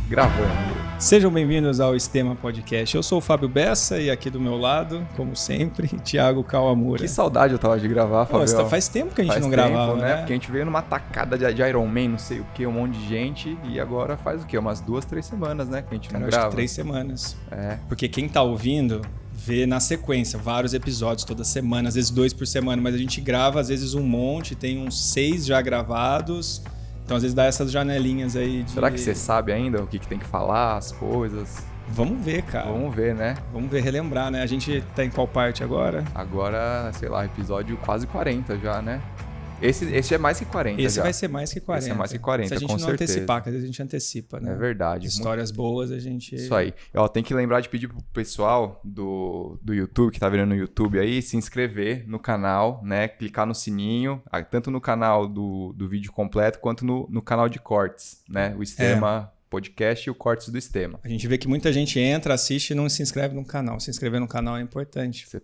Gravando. Sejam bem-vindos ao Estema Podcast. Eu sou o Fábio Bessa e aqui do meu lado, como sempre, Thiago Kawamura. Que saudade eu tava de gravar, Fábio. Faz tempo que a gente não gravava, né? Porque a gente veio numa tacada de Iron Man, não sei o que, um monte de gente. E agora faz o quê? Umas 2, 3 semanas, né? Que a gente não grava. Acho que 3 semanas. É. Porque quem tá ouvindo vê na sequência vários episódios toda semana, às vezes 2 por semana, mas a gente grava às vezes um monte, tem uns 6 já gravados. Então às vezes dá essas janelinhas aí de... Será que você sabe ainda o que tem que falar, as coisas? Vamos ver, cara. Vamos ver, né? Vamos ver, relembrar, né? A gente tá em qual parte agora? Agora, sei lá, episódio quase 40 já, né? Esse é mais que 40 Esse já. vai ser mais que 40. Esse é mais que 40, se a gente com não certeza. antecipar, que às vezes a gente antecipa, né? É verdade. Histórias boas a gente... Isso aí. Tem que lembrar de pedir pro pessoal do YouTube, que tá vendo no YouTube aí, se inscrever no canal, né? Clicar no sininho, tanto no canal do vídeo completo, quanto no canal de cortes, né? O Estema Podcast e o Cortes do Estema. A gente vê que muita gente entra, assiste e não se inscreve no canal. Se inscrever no canal é importante. Você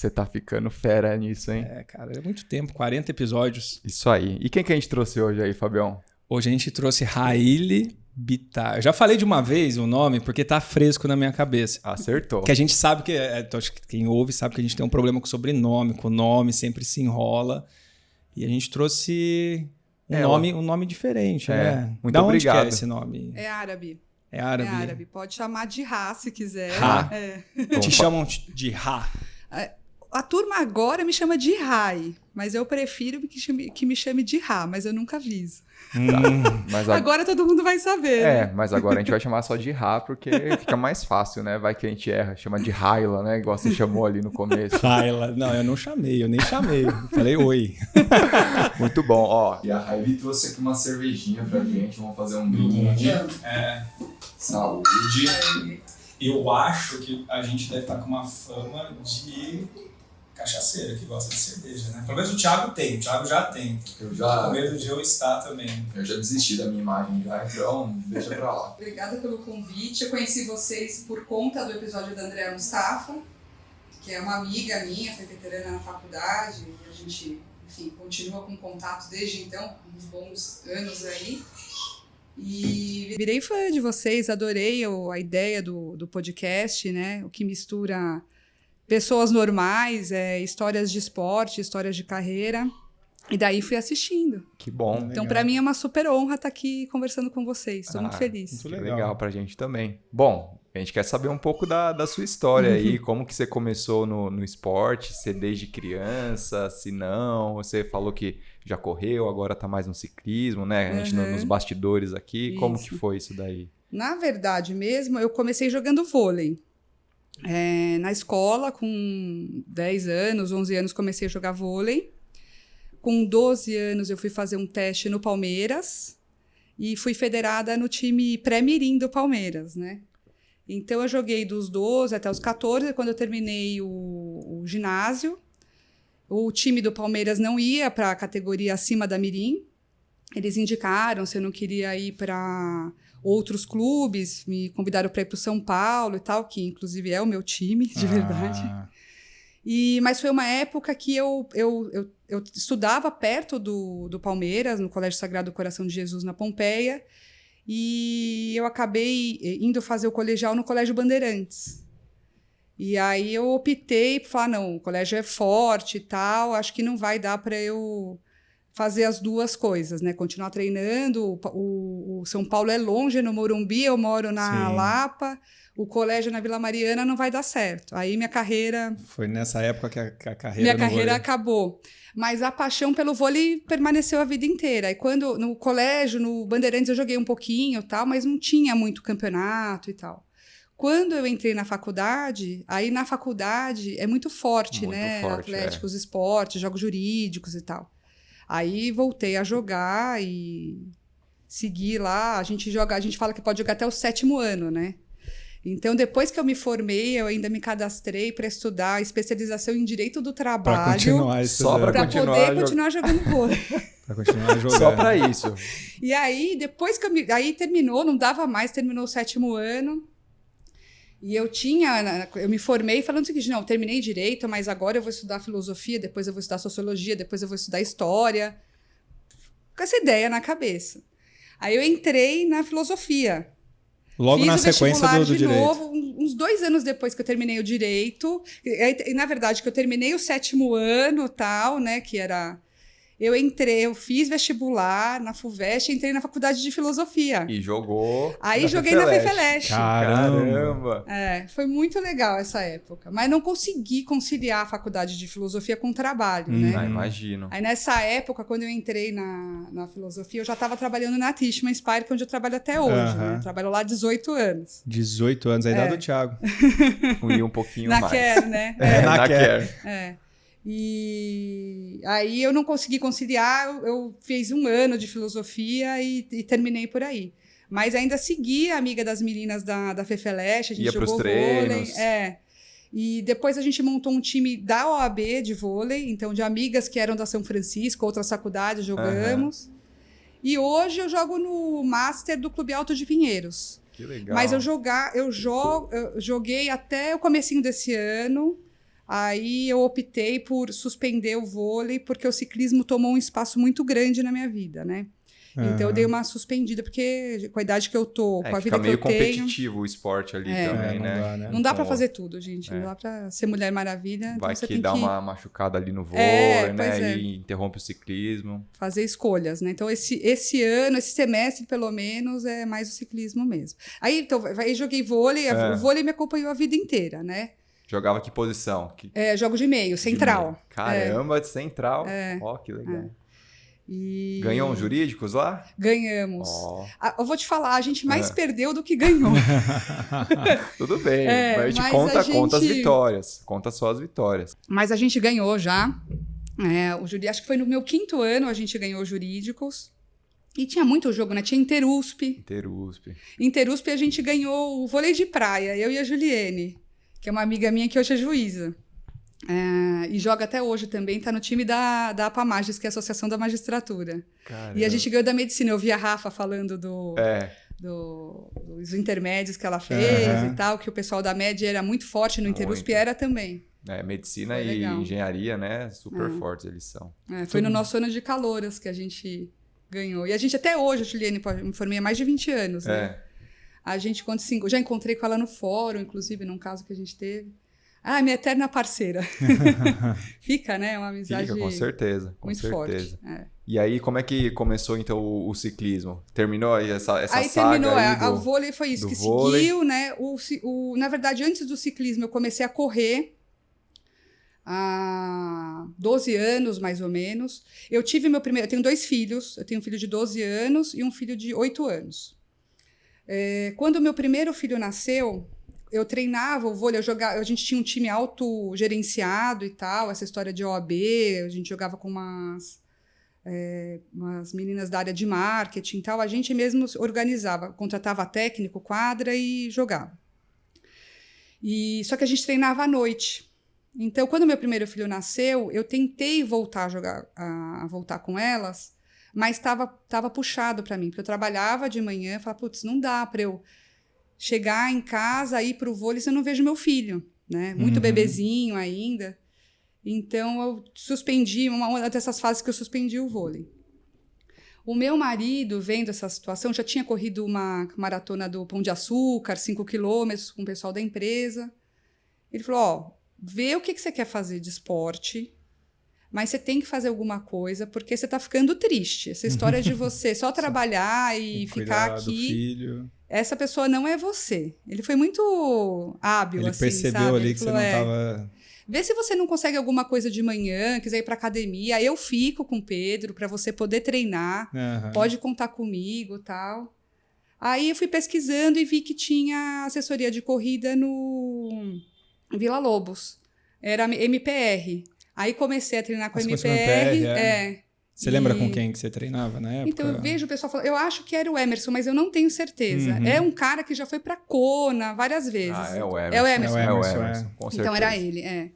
tá ficando fera nisso, hein? É, cara, é muito tempo, 40 episódios. Isso aí. E quem que a gente trouxe hoje aí, Fabião? Hoje a gente trouxe Haile Bittar. Eu já falei de uma vez o nome porque tá fresco na minha cabeça. Acertou. Que a gente sabe que... acho que quem ouve sabe que a gente tem um problema com o sobrenome, com o nome, sempre se enrola. E a gente trouxe... Um nome diferente, né? Muito da obrigado. Onde que é esse nome? É árabe. É árabe? É árabe. Pode chamar de Ra, se quiser. Ra. É. Te chamam de Ra. A turma agora me chama de Rai, mas eu prefiro que me chame de Ra, mas eu nunca aviso. Mas agora todo mundo vai saber. né? Mas agora a gente vai chamar só de Ra, porque fica mais fácil, né? Vai que a gente erra, chama de Raila, né? Igual você chamou ali no começo. Raila. Não, eu não chamei, eu nem chamei. Falei oi. Muito bom, ó. E a Raili trouxe aqui uma cervejinha pra gente, vamos fazer um brinde. Saúde. Eu acho que a gente deve estar com uma fama de cachaceira que gosta de cerveja, né? Pelo menos o Thiago tem, o Thiago já tem. Eu já... Com medo de eu estar também. Eu já desisti da minha imagem já, então deixa pra lá. Obrigada pelo convite. Eu conheci vocês por conta do episódio da Andréa Mustafa, que é uma amiga minha, foi veterana na faculdade, e a gente, enfim, continua com contato desde então, uns bons anos aí. E virei fã de vocês, adorei a ideia do podcast, né? O que mistura pessoas normais, histórias de esporte, histórias de carreira. E daí fui assistindo. Que bom. Então, para mim é uma super honra estar aqui conversando com vocês. Estou muito feliz. Muito legal pra gente também. Bom, a gente quer saber um pouco da sua história aí, como que você começou no esporte, se desde criança, se não, você falou que já correu, agora tá mais no ciclismo, né? A gente nos bastidores aqui, Isso. como que foi isso daí? Na verdade mesmo, eu comecei jogando vôlei. Na escola, com 10 anos, 11 anos, comecei a jogar vôlei. Com 12 anos, eu fui fazer um teste no Palmeiras e fui federada no time pré-mirim do Palmeiras, né? Então, eu joguei dos 12 até os 14, quando eu terminei o ginásio. O time do Palmeiras não ia para a categoria acima da mirim. Eles indicaram se eu não queria ir para outros clubes, me convidaram para ir para o São Paulo e tal, que inclusive é o meu time, de verdade. Mas foi uma época que eu estudava perto do Palmeiras, no Colégio Sagrado Coração de Jesus, na Pompeia, e eu acabei indo fazer o colegial no Colégio Bandeirantes. E aí eu optei por falar, não, o colégio é forte e tal, acho que não vai dar para eu fazer as duas coisas, né? Continuar treinando, o São Paulo é longe, no Morumbi, eu moro na Lapa, o colégio na Vila Mariana não vai dar certo. Aí minha carreira... Foi nessa época que a carreira... Minha carreira acabou. Mas a paixão pelo vôlei permaneceu a vida inteira. E quando, no colégio, no Bandeirantes, eu joguei um pouquinho e tal, mas não tinha muito campeonato e tal. Quando eu entrei na faculdade, aí na faculdade é muito forte, muito né? Forte, Atléticos, esportes, jogos jurídicos e tal. Aí voltei a jogar e segui lá. A gente fala que pode jogar até o 7º ano, né? Então, depois que eu me formei, eu ainda me cadastrei para estudar especialização em Direito do Trabalho. Para continuar estudando. Para poder continuar jogando vôlei. Para continuar jogando. Só para isso. E aí, depois que aí terminou, não dava mais, terminou o 7º ano. E eu me formei falando o seguinte, não, terminei Direito, mas agora eu vou estudar Filosofia, depois eu vou estudar Sociologia, depois eu vou estudar História. Com essa ideia na cabeça. Aí eu entrei na Filosofia. Logo Fiz na o sequência vestibular do de direito. novo, uns 2 anos depois que eu terminei o direito. E, na verdade, que eu terminei o 7º ano, tal, né? Que era... eu fiz vestibular na FUVEST e entrei na faculdade de filosofia. E jogou. Aí joguei na FEFELESH. Caramba! Foi muito legal essa época. Mas não consegui conciliar a faculdade de filosofia com o trabalho, né? Ah, imagino. Aí nessa época, quando eu entrei na filosofia, eu já estava trabalhando na Tishman Speyer, que é onde eu trabalho até hoje. Né? Eu trabalho lá há 18 anos. 18 anos, a idade do Thiago. E um pouquinho na mais. Care, né? Na Care. E aí eu não consegui conciliar, eu fiz 1 ano de filosofia e terminei por aí. Mas ainda segui amiga das meninas da FEFELESH, a gente jogou vôlei. E depois a gente montou um time da OAB de vôlei, então de amigas que eram da São Francisco, outras faculdades, jogamos. E hoje eu jogo no Master do Clube Alto de Pinheiros. Que legal. Mas eu joguei até o comecinho desse ano. Aí eu optei por suspender o vôlei, porque o ciclismo tomou um espaço muito grande na minha vida, né? Então eu dei uma suspendida, porque com a idade que eu tô, com a vida que eu tenho... Fica meio competitivo o esporte ali também, né? Não dá pra fazer tudo, gente. Não dá pra ser Mulher Maravilha. Vai então que dá uma machucada ali no vôlei, né? E interrompe o ciclismo. Fazer escolhas, né? Então esse ano, esse semestre, pelo menos, é mais o ciclismo mesmo. Aí joguei vôlei, o vôlei me acompanhou a vida inteira, né? Jogava que posição? Jogo de meio, central. Caramba, de central. Ó, que legal. E... Ganhou uns jurídicos lá? Ganhamos. Eu vou te falar, a gente mais perdeu do que ganhou. Tudo bem, mas a gente conta as vitórias. Conta só as vitórias. Mas a gente ganhou já. Acho que foi no meu 5º ano a gente ganhou jurídicos. E tinha muito jogo, né? Tinha Interusp. Interusp a gente ganhou o vôlei de praia, eu e a Juliene, que é uma amiga minha que hoje é juíza. E joga até hoje também, tá no time da APAMAGIS, que é a Associação da Magistratura. Caramba. E a gente ganhou da medicina. Eu vi a Rafa falando dos intermédios que ela fez e tal, que o pessoal da média era muito forte no Interusp, era também. Medicina e engenharia, né? Super fortes eles são. Foi no nosso ano de calouras que a gente ganhou. E a gente até hoje, a Juliane, me formei há mais de 20 anos, né? A gente, já encontrei com ela no fórum, inclusive, num caso que a gente teve. Minha eterna parceira. Fica, né? Uma amizade. Fica, com certeza. Muito forte. E aí, como é que começou, então, o ciclismo? Terminou aí essa aí saga terminou, aí o vôlei foi isso que vôlei. Seguiu, né? Na verdade, antes do ciclismo, eu comecei a correr há 12 anos, mais ou menos. Eu tenho 2 filhos. Eu tenho um filho de 12 anos e um filho de 8 anos. Quando o meu primeiro filho nasceu, eu treinava o vôlei, a gente tinha um time autogerenciado e tal, essa história de OAB, a gente jogava com umas meninas da área de marketing e tal, a gente mesmo organizava, contratava técnico, quadra e jogava. Só que a gente treinava à noite. Então, quando meu primeiro filho nasceu, eu tentei voltar a voltar com elas, mas estava puxado para mim, porque eu trabalhava de manhã e falava, putz, não dá para eu chegar em casa, ir para o vôlei, se eu não vejo meu filho, né? Muito bebezinho ainda. Então, eu suspendi, uma dessas fases que eu suspendi o vôlei. O meu marido, vendo essa situação, já tinha corrido uma maratona do Pão de Açúcar, 5 quilômetros, com o pessoal da empresa. Ele falou, vê o que você quer fazer de esporte, mas você tem que fazer alguma coisa, porque você está ficando triste. Essa história de você só trabalhar e ficar aqui... Do filho. Essa pessoa não é você. Ele foi muito hábil, ele assim, percebeu sabe? ali que você não estava... Vê se você não consegue alguma coisa de manhã, quiser ir para academia. Eu fico com o Pedro para você poder treinar. Pode contar comigo, tal. Aí eu fui pesquisando e vi que tinha assessoria de corrida no Vila Lobos. Era MPR. Aí comecei a treinar com a MPR. Você lembra com quem que você treinava na época? Então, eu vejo o pessoal falando... Eu acho que era o Emerson, mas eu não tenho certeza. É um cara que já foi para Kona várias vezes. É o Emerson. É o Emerson. Com certeza. Então, era ele,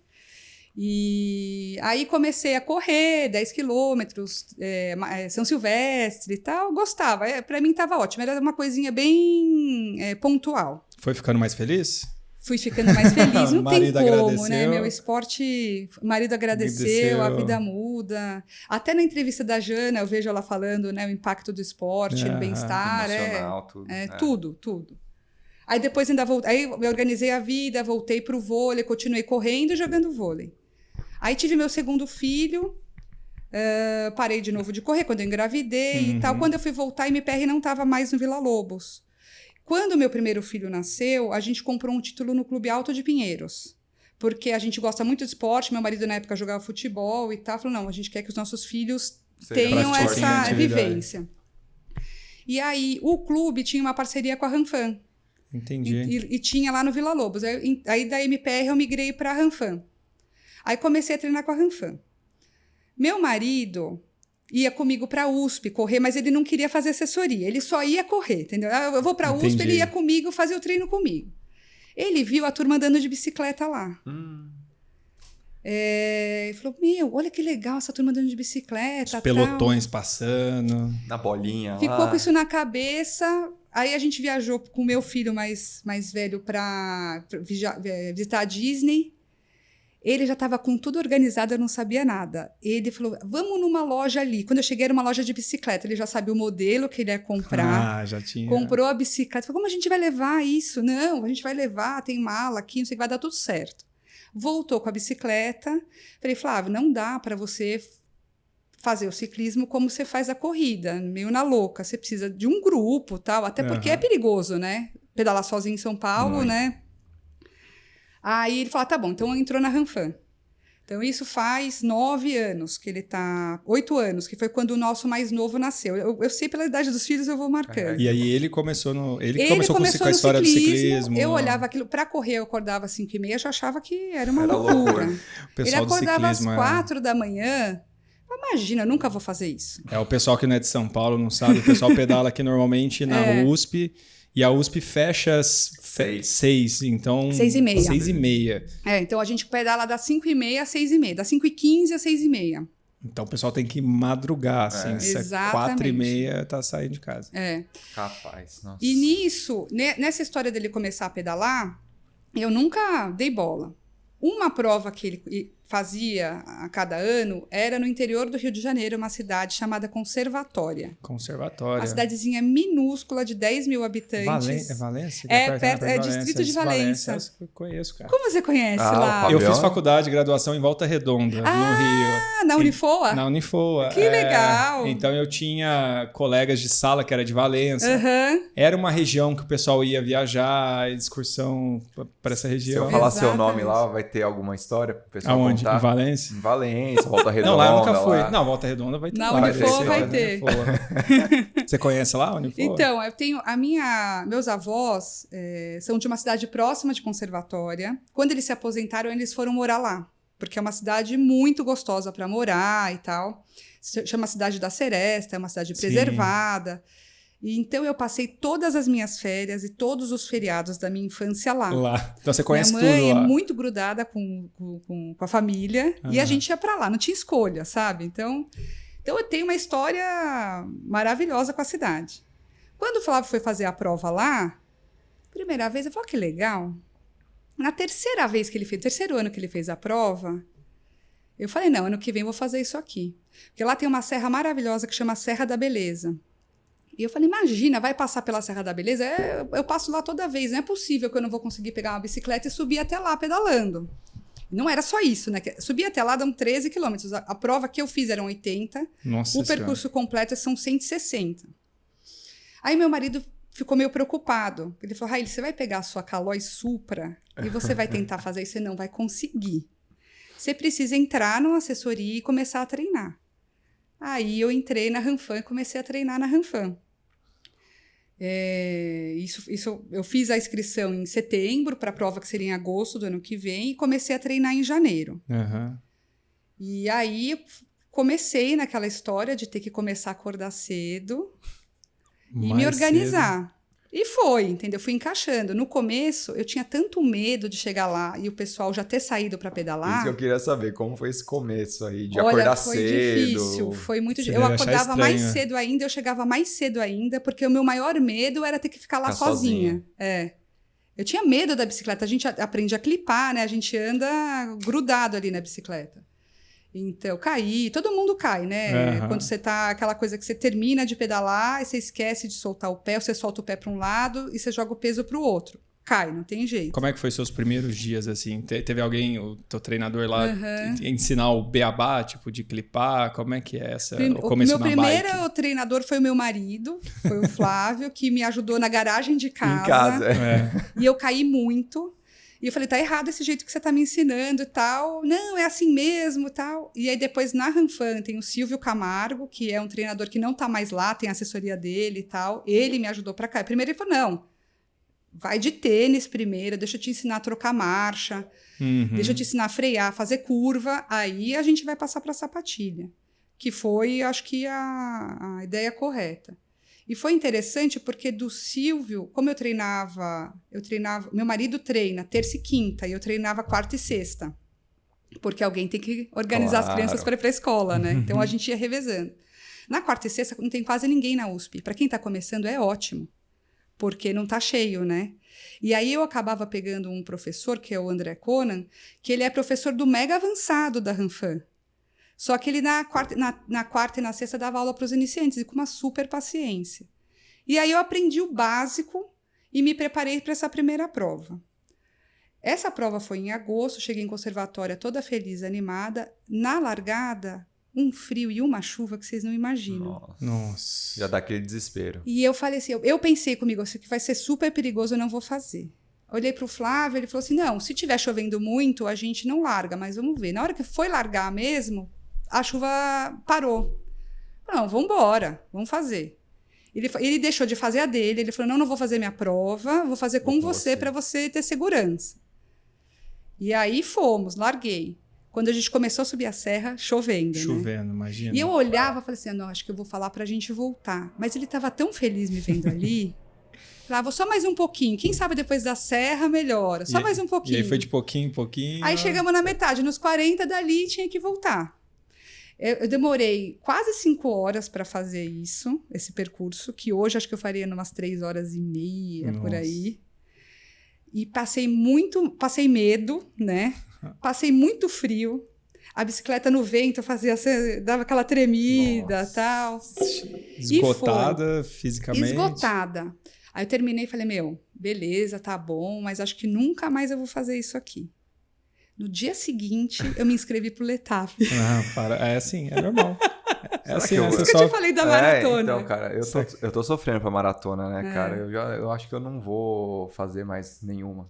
E aí comecei a correr 10 quilômetros, São Silvestre e tal. Gostava. Para mim estava ótimo. Era uma coisinha bem pontual. Foi ficando mais feliz? Fui ficando mais feliz, não tem como, agradeceu. né? Meu esporte, o marido agradeceu, a vida muda. Até na entrevista da Jana, eu vejo ela falando, né, o impacto do esporte, no bem-estar. Emocional, tudo. Tudo. Aí depois ainda voltei, aí eu organizei a vida, voltei pro vôlei, continuei correndo e jogando vôlei. Aí tive meu segundo filho, parei de novo de correr quando eu engravidei e tal. Quando eu fui voltar, a MPR não estava mais no Vila Lobos. Quando meu primeiro filho nasceu, a gente comprou um título no Clube Alto de Pinheiros. Porque a gente gosta muito de esporte, meu marido na época jogava futebol e tal. Falou, não, a gente quer que os nossos filhos tenham essa vivência. E aí, o clube tinha uma parceria com a Ranfan. Entendi. E tinha lá no Vila Lobos. Aí da MPR eu migrei para a Ranfan. Aí comecei a treinar com a Ranfan. Meu marido ia comigo para a USP correr, mas ele não queria fazer assessoria. Ele só ia correr, entendeu? Eu vou para a USP, ele ia comigo fazer o treino comigo. Ele viu a turma andando de bicicleta lá. Ele falou, olha que legal essa turma andando de bicicleta. Os pelotões passando. Na bolinha. Ficou com isso na cabeça. Aí a gente viajou com o meu filho mais velho para visitar a Disney. Ele já estava com tudo organizado, eu não sabia nada. Ele falou, vamos numa loja ali. Quando eu cheguei, era uma loja de bicicleta. Ele já sabia o modelo que ele ia comprar. Já tinha. Comprou a bicicleta. Falou, como a gente vai levar isso? Não, a gente vai levar, tem mala aqui, não sei o que, vai dar tudo certo. Voltou com a bicicleta. Falei, Flávio, não dá para você fazer o ciclismo como você faz a corrida, meio na louca. Você precisa de um grupo, tal, até porque é perigoso, né? Pedalar sozinho em São Paulo, né? Aí ele falou, tá bom, então entrou na Ranfan. Então isso faz 9 anos que ele tá... 8 anos, que foi quando o nosso mais novo nasceu. Eu sei pela idade dos filhos, eu vou marcando. E aí ele começou com a história do ciclismo. Eu olhava aquilo, pra correr eu acordava às 5h30, já achava que era uma loucura. Ele acordava às 4 da manhã. Imagina, eu nunca vou fazer isso. O pessoal que não é de São Paulo não sabe, o pessoal pedala aqui normalmente na USP... E a USP fecha às 6, então... 6h30. 6h30. Então a gente pedala das 5h30 às 6h30, das 5h15 às 6h30. Então o pessoal tem que madrugar, assim. Exatamente. 4h30 tá saindo de casa. Capaz, nossa. E nisso, nessa história dele começar a pedalar, eu nunca dei bola. Uma prova que ele fazia a cada ano era no interior do Rio de Janeiro, uma cidade chamada Conservatória. Conservatória. Uma cidadezinha minúscula de 10 mil habitantes. É Valência? É distrito de Valença. Eu conheço, cara. Como você conhece lá? Eu fiz faculdade, graduação em Volta Redonda, no Rio. Na Unifoa? Na Unifoa. Que legal! Então eu tinha colegas de sala que era de Valença. Era uma região que o pessoal ia viajar, excursão para essa região. Se eu falar seu nome lá, vai ter alguma história pro pessoal contar? Em Valência? Em Valência, Volta Redonda. Não, lá eu nunca fui. Lá. Não, Volta Redonda vai ter. Na Unifoa vai ter. Você conhece lá a Unifoa? Então, eu tenho meus avós são de uma cidade próxima de Conservatória. Quando eles se aposentaram, eles foram morar lá, porque é uma cidade muito gostosa para morar e tal. Se chama Cidade da Seresta, é uma cidade preservada. E então eu passei todas as minhas férias e todos os feriados da minha infância lá. Então você conhece tudo lá. Minha mãe é muito grudada com a família e a gente ia para lá, não tinha escolha, sabe? Então eu tenho uma história maravilhosa com a cidade. Quando o Flávio foi fazer a prova lá, primeira vez, eu falei, que legal. Na terceira vez que ele fez, terceiro ano que ele fez a prova, eu falei, não, ano que vem eu vou fazer isso aqui. Porque lá tem uma serra maravilhosa que chama Serra da Beleza. E eu falei, imagina, vai passar pela Serra da Beleza? Eu passo lá toda vez, não é possível que eu não vou conseguir pegar uma bicicleta e subir até lá pedalando. Não era só isso, né? Subir até lá dão 13 quilômetros. A prova que eu fiz eram 80. Nossa, o percurso completo são 160. Aí meu marido ficou meio preocupado. Ele falou, Raíli, você vai pegar a sua Caloi Supra e você vai tentar fazer isso, você não vai conseguir. Você precisa entrar numa assessoria e começar a treinar. Aí eu entrei na Ranfan e comecei a treinar na Ranfan. Eu fiz a inscrição em setembro para a prova que seria em agosto do ano que vem e comecei a treinar em janeiro. E aí comecei naquela história de ter que começar a acordar cedo e me organizar. E foi, entendeu? Fui encaixando. No começo, eu tinha tanto medo de chegar lá e o pessoal já ter saído para pedalar. Isso que eu queria saber, como foi esse começo aí, de acordar cedo? Foi difícil, foi muito difícil. Eu acordava mais cedo ainda, eu chegava mais cedo ainda, porque o meu maior medo era ter que ficar lá sozinha. Eu tinha medo da bicicleta, a gente aprende a clipar, né? A gente anda grudado ali na bicicleta. Então, caí, todo mundo cai, né? Uhum. Quando você tá, aquela coisa que você termina de pedalar, e você esquece de soltar o pé, ou você solta o pé para um lado e você joga o peso para o outro. Cai, não tem jeito. Como é que foi seus primeiros dias, assim? Teve alguém, o teu treinador lá, ensinar o beabá, tipo, de clipar? Como é que é o começo na bike? Meu primeiro treinador foi o meu marido, foi o Flávio, que me ajudou na garagem de casa. Em casa, E eu caí muito. E eu falei, tá errado esse jeito que você tá me ensinando e tal. Não, é assim mesmo e tal. E aí depois na Ranfan tem o Silvio Camargo, que é um treinador que não tá mais lá, tem a assessoria dele e tal. Ele me ajudou pra cá. Primeiro ele falou, não, vai de tênis primeiro, deixa eu te ensinar a trocar marcha, deixa eu te ensinar a frear, fazer curva, aí a gente vai passar pra sapatilha. Que foi, acho que, a ideia correta. E foi interessante porque do Silvio, como eu treinava, meu marido treina terça e quinta, e eu treinava quarta e sexta. Porque alguém tem que organizar as crianças para ir para a escola, né? Então a gente ia revezando. Na quarta e sexta não tem quase ninguém na USP. Para quem está começando é ótimo, porque não está cheio, né? E aí eu acabava pegando um professor, que é o André Conan, que ele é professor do mega avançado da Ranfan. Só que ele na quarta e na sexta dava aula para os iniciantes, e com uma super paciência. E aí eu aprendi o básico e me preparei para essa primeira prova. Essa prova foi em agosto, cheguei em conservatória toda feliz, animada. Na largada, um frio e uma chuva que vocês não imaginam. Nossa. Já dá aquele desespero. E eu falei assim, eu pensei comigo, isso aqui vai ser super perigoso, eu não vou fazer. Olhei para o Flávio, ele falou assim, não, se tiver chovendo muito, a gente não larga, mas vamos ver. Na hora que foi largar mesmo, a chuva parou. Não, vamos embora, vamos fazer. Ele deixou de fazer a dele, ele falou, não vou fazer minha prova, vou fazer com você para você ter segurança. E aí fomos, larguei. Quando a gente começou a subir a serra, chovendo, Chovendo, imagina. E eu olhava e falei assim, não, acho que eu vou falar pra gente voltar. Mas ele estava tão feliz me vendo ali, falava, só mais um pouquinho, quem sabe depois da serra melhora, só mais um pouquinho. E aí foi de pouquinho em pouquinho. Aí chegamos na metade, nos 40 dali tinha que voltar. Eu demorei quase 5 horas para fazer isso, esse percurso, que hoje acho que eu faria umas 3 horas e meia, por aí. E passei medo, né? Passei muito frio. A bicicleta no vento dava aquela tremida e tal. Esgotada fisicamente. Esgotada. Aí eu terminei e falei, beleza, tá bom, mas acho que nunca mais eu vou fazer isso aqui. No dia seguinte, eu me inscrevi pro Letap. É assim, é normal. É assim, Por isso que eu te falei da maratona. Então, cara, eu tô sofrendo pra maratona, né, cara? Eu acho que eu não vou fazer mais nenhuma.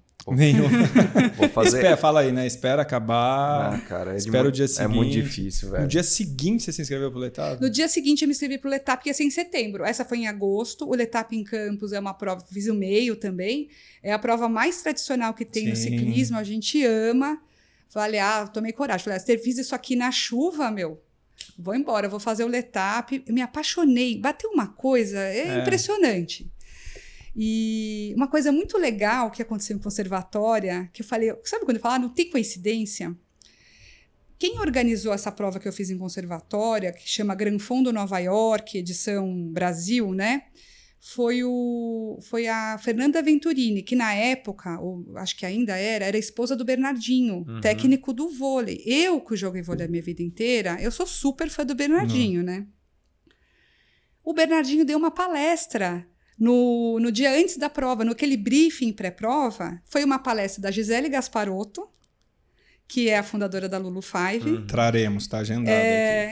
Vou fazer... Fala aí, né? Espera acabar. Cara, espera o dia seguinte. É muito difícil, velho. No dia seguinte você se inscreveu pro Letap? No dia seguinte eu me inscrevi pro Letap, que ia ser em setembro. Essa foi em agosto. O Letap em Campos é uma prova, fiz o meio também. É a prova mais tradicional que tem no ciclismo, a gente ama. Falei, tomei coragem. Falei, fiz isso aqui na chuva, vou embora, vou fazer o Letap. Eu me apaixonei, bateu uma coisa impressionante. E uma coisa muito legal que aconteceu em conservatória, que eu falei, sabe quando eu falo, não tem coincidência? Quem organizou essa prova que eu fiz em conservatória, que chama Gran Fondo Nova York, edição Brasil, né? Foi a Fernanda Venturini, que na época, ou acho que ainda era esposa do Bernardinho, técnico do vôlei. Eu, que joguei vôlei a minha vida inteira, eu sou super fã do Bernardinho, né? O Bernardinho deu uma palestra no dia antes da prova, naquele briefing pré-prova. Foi uma palestra da Gisele Gasparotto, que é a fundadora da Lulu Five. Traremos, tá agendado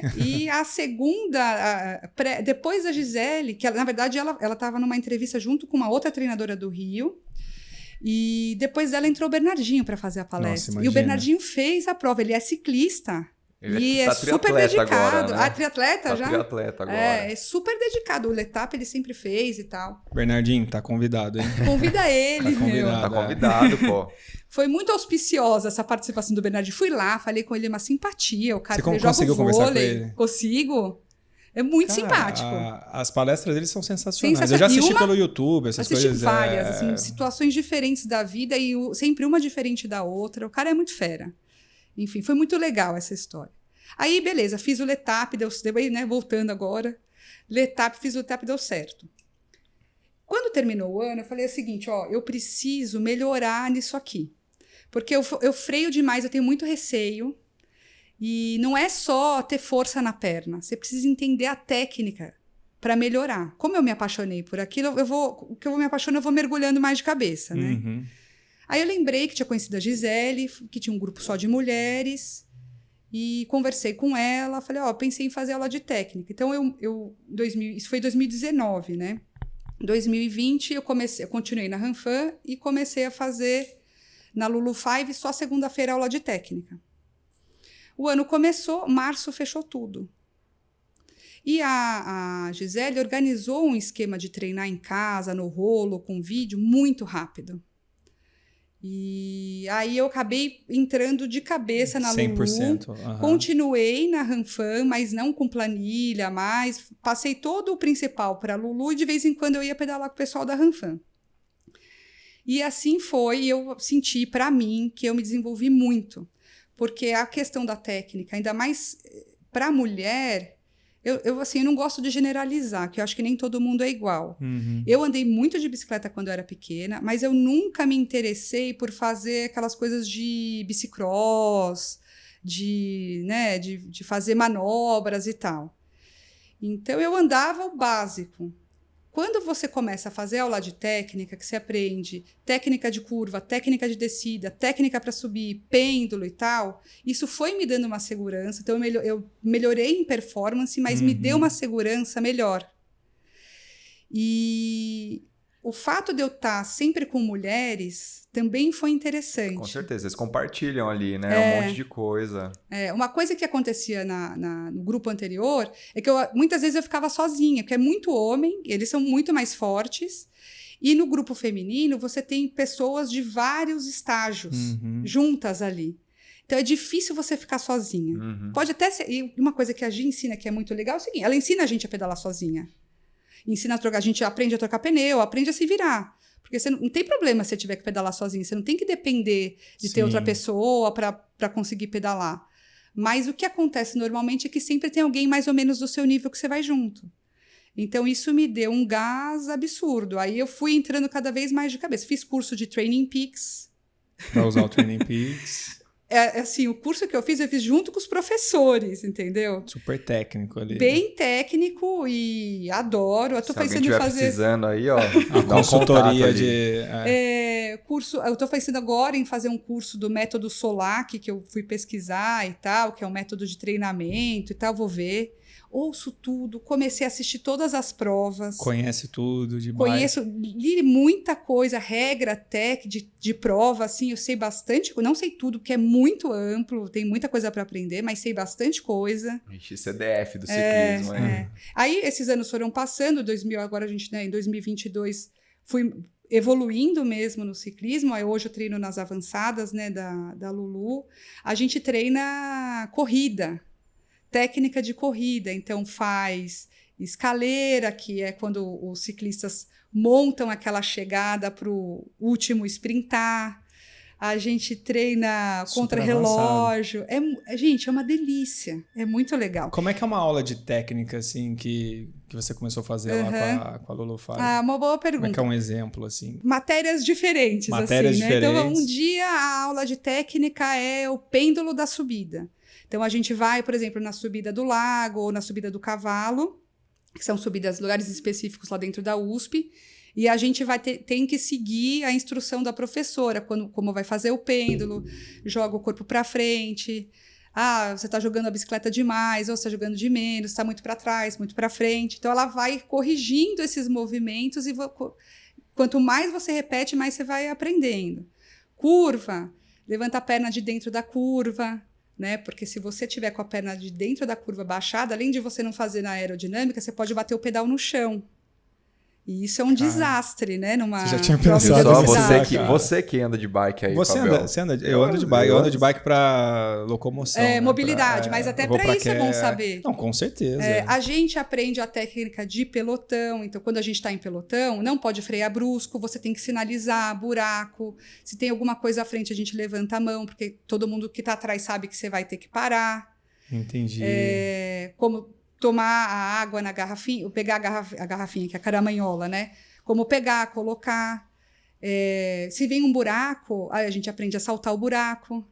aqui. E a segunda, depois da Gisele, que na verdade ela estava numa entrevista junto com uma outra treinadora do Rio, e depois dela entrou o Bernardinho para fazer a palestra. Nossa, e o Bernardinho fez a prova, ele é ciclista. Ele é super dedicado. Agora, né? Triatleta já? Triatleta agora. É super dedicado. O Letap ele sempre fez e tal. Bernardinho, tá convidado, hein? Convida ele, Tá convidado, pô. Foi muito auspiciosa essa participação do Bernardinho. Fui lá, falei com ele, uma simpatia. O cara Você conseguiu conversar com ele? Consigo. É muito simpático. As palestras dele são sensacionais. Eu já assisti pelo YouTube, essas coisas. Assisti várias, assim, situações diferentes da vida e sempre uma diferente da outra. O cara é muito fera. Enfim, foi muito legal essa história. Aí, beleza, fiz o Letap, deu né, voltando agora. Fiz o Letap, deu certo. Quando terminou o ano, eu falei o seguinte, eu preciso melhorar nisso aqui. Porque eu freio demais, eu tenho muito receio. E não é só ter força na perna, você precisa entender a técnica para melhorar. Como eu me apaixonei por aquilo, o que eu me apaixono, eu vou mergulhando mais de cabeça, né? Uhum. Aí eu lembrei que tinha conhecido a Gisele, que tinha um grupo só de mulheres, e conversei com ela, falei, pensei em fazer aula de técnica. Então, isso foi em 2019, né? Em 2020, eu continuei na Ranfan e comecei a fazer na Lulu 5 só segunda-feira aula de técnica. O ano começou, março fechou tudo. E a Gisele organizou um esquema de treinar em casa, no rolo, com vídeo, muito rápido. E aí eu acabei entrando de cabeça na 100%, Lulu. Continuei na Ranfan, mas não com planilha, mas passei todo o principal para a Lulu e de vez em quando eu ia pedalar com o pessoal da Ranfan. E assim foi, eu senti para mim que eu me desenvolvi muito. Porque a questão da técnica, ainda mais para a mulher, eu não gosto de generalizar, que eu acho que nem todo mundo é igual. Uhum. Eu andei muito de bicicleta quando eu era pequena, mas eu nunca me interessei por fazer aquelas coisas de bicicross, de fazer manobras e tal. Então, eu andava o básico. Quando você começa a fazer aula de técnica, que você aprende técnica de curva, técnica de descida, técnica para subir, pêndulo e tal, isso foi me dando uma segurança. Então, eu melhorei em performance, mas me deu uma segurança melhor. E o fato de eu estar sempre com mulheres também foi interessante. Com certeza, eles compartilham ali, né? Um monte de coisa. Uma coisa que acontecia no grupo anterior é que muitas vezes eu ficava sozinha, porque é muito homem, eles são muito mais fortes. E no grupo feminino, você tem pessoas de vários estágios juntas ali. Então, é difícil você ficar sozinha. Pode até ser... E uma coisa que a Gi ensina que é muito legal é o seguinte, ela ensina a gente a pedalar sozinha. A gente aprende a trocar pneu, aprende a se virar. Porque você não tem problema se você tiver que pedalar sozinho. Você não tem que depender de ter outra pessoa para conseguir pedalar. Mas o que acontece normalmente é que sempre tem alguém mais ou menos do seu nível que você vai junto. Então, isso me deu um gás absurdo. Aí eu fui entrando cada vez mais de cabeça. Fiz curso de Training Peaks. Para usar o Training Peaks. Assim, o curso que eu fiz junto com os professores, entendeu? Super técnico ali. Bem técnico e adoro. Eu tô pensando em fazer... precisando aí, ó. A consultoria de... curso, eu tô pensando agora em fazer um curso do método Solac, que eu fui pesquisar e tal, que é um método de treinamento e tal, vou ver. Ouço tudo, comecei a assistir todas as provas. Conhece tudo de bike. Li muita coisa, regra até de prova, assim, eu sei bastante, não sei tudo, porque é muito amplo, tem muita coisa para aprender, mas sei bastante coisa. Ixi, CDF do ciclismo, Aí, esses anos foram passando, agora a gente, em 2022, fui evoluindo mesmo no ciclismo, aí hoje eu treino nas avançadas, né, da Lulu. A gente treina corrida, técnica de corrida, então faz escaleira, que é quando os ciclistas montam aquela chegada para o último sprintar. A gente treina contra-relógio. Gente, é uma delícia. É muito legal. Como é que é uma aula de técnica, assim, que você começou a fazer lá com a Lulu 5? Uma boa pergunta. Como é que é um exemplo, assim? Matérias diferentes, diferentes. Né? Então, um dia a aula de técnica é o pêndulo da subida. Então, a gente vai, por exemplo, na subida do lago ou na subida do cavalo, que são subidas, lugares específicos lá dentro da USP, e a gente tem que seguir a instrução da professora, como vai fazer o pêndulo, joga o corpo para frente, você está jogando a bicicleta demais, ou você está jogando de menos, está muito para trás, muito para frente. Então, ela vai corrigindo esses movimentos e quanto mais você repete, mais você vai aprendendo. Curva, levanta a perna de dentro da curva, né? Porque se você tiver com a perna de dentro da curva baixada, além de você não fazer na aerodinâmica, você pode bater o pedal no chão. E isso é um desastre, né? Você já tinha pensado? Só você que anda de bike aí, você anda, eu ando de bike. Eu ando de bike para locomoção. Né? Mobilidade, mas até para isso é bom saber. Não, com certeza. A gente aprende a técnica de pelotão. Então, quando a gente está em pelotão, não pode frear brusco, você tem que sinalizar buraco. Se tem alguma coisa à frente, a gente levanta a mão, porque todo mundo que está atrás sabe que você vai ter que parar. Entendi. Como tomar a água na garrafinha, ou pegar a garrafinha, que é a caramanhola, né? Como pegar, colocar. Se vem um buraco, aí a gente aprende a saltar o buraco.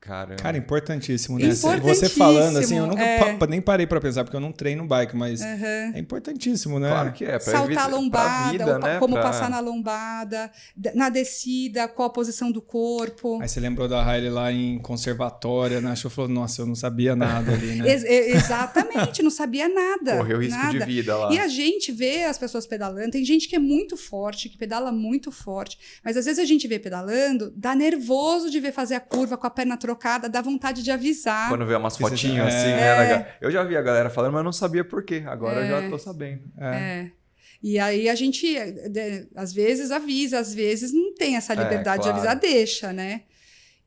Caramba. Cara, importantíssimo, né? Importantíssimo, Você falando assim, eu nunca nem parei pra pensar, porque eu não treino bike, mas Uhum. é importantíssimo, né? Claro que é. Saltar a lombada, vida, né? como passar na lombada, na descida, qual a posição do corpo. Aí você lembrou da Hailey lá em conservatória, né? Acho que falou, nossa, eu não sabia nada ali, né? Exatamente, não sabia nada. Correu risco nada. de vida lá. E a gente vê as pessoas pedalando, tem gente que é muito forte, que pedala muito forte, mas às vezes a gente vê pedalando, dá nervoso de ver fazer a curva com a perna trocada, dá vontade de avisar. Quando vê umas fotinhas assim, né? Eu já vi a galera falando, mas eu não sabia por quê. Agora eu já tô sabendo. E aí a gente, às vezes, avisa, às vezes não tem essa liberdade de avisar, deixa, né?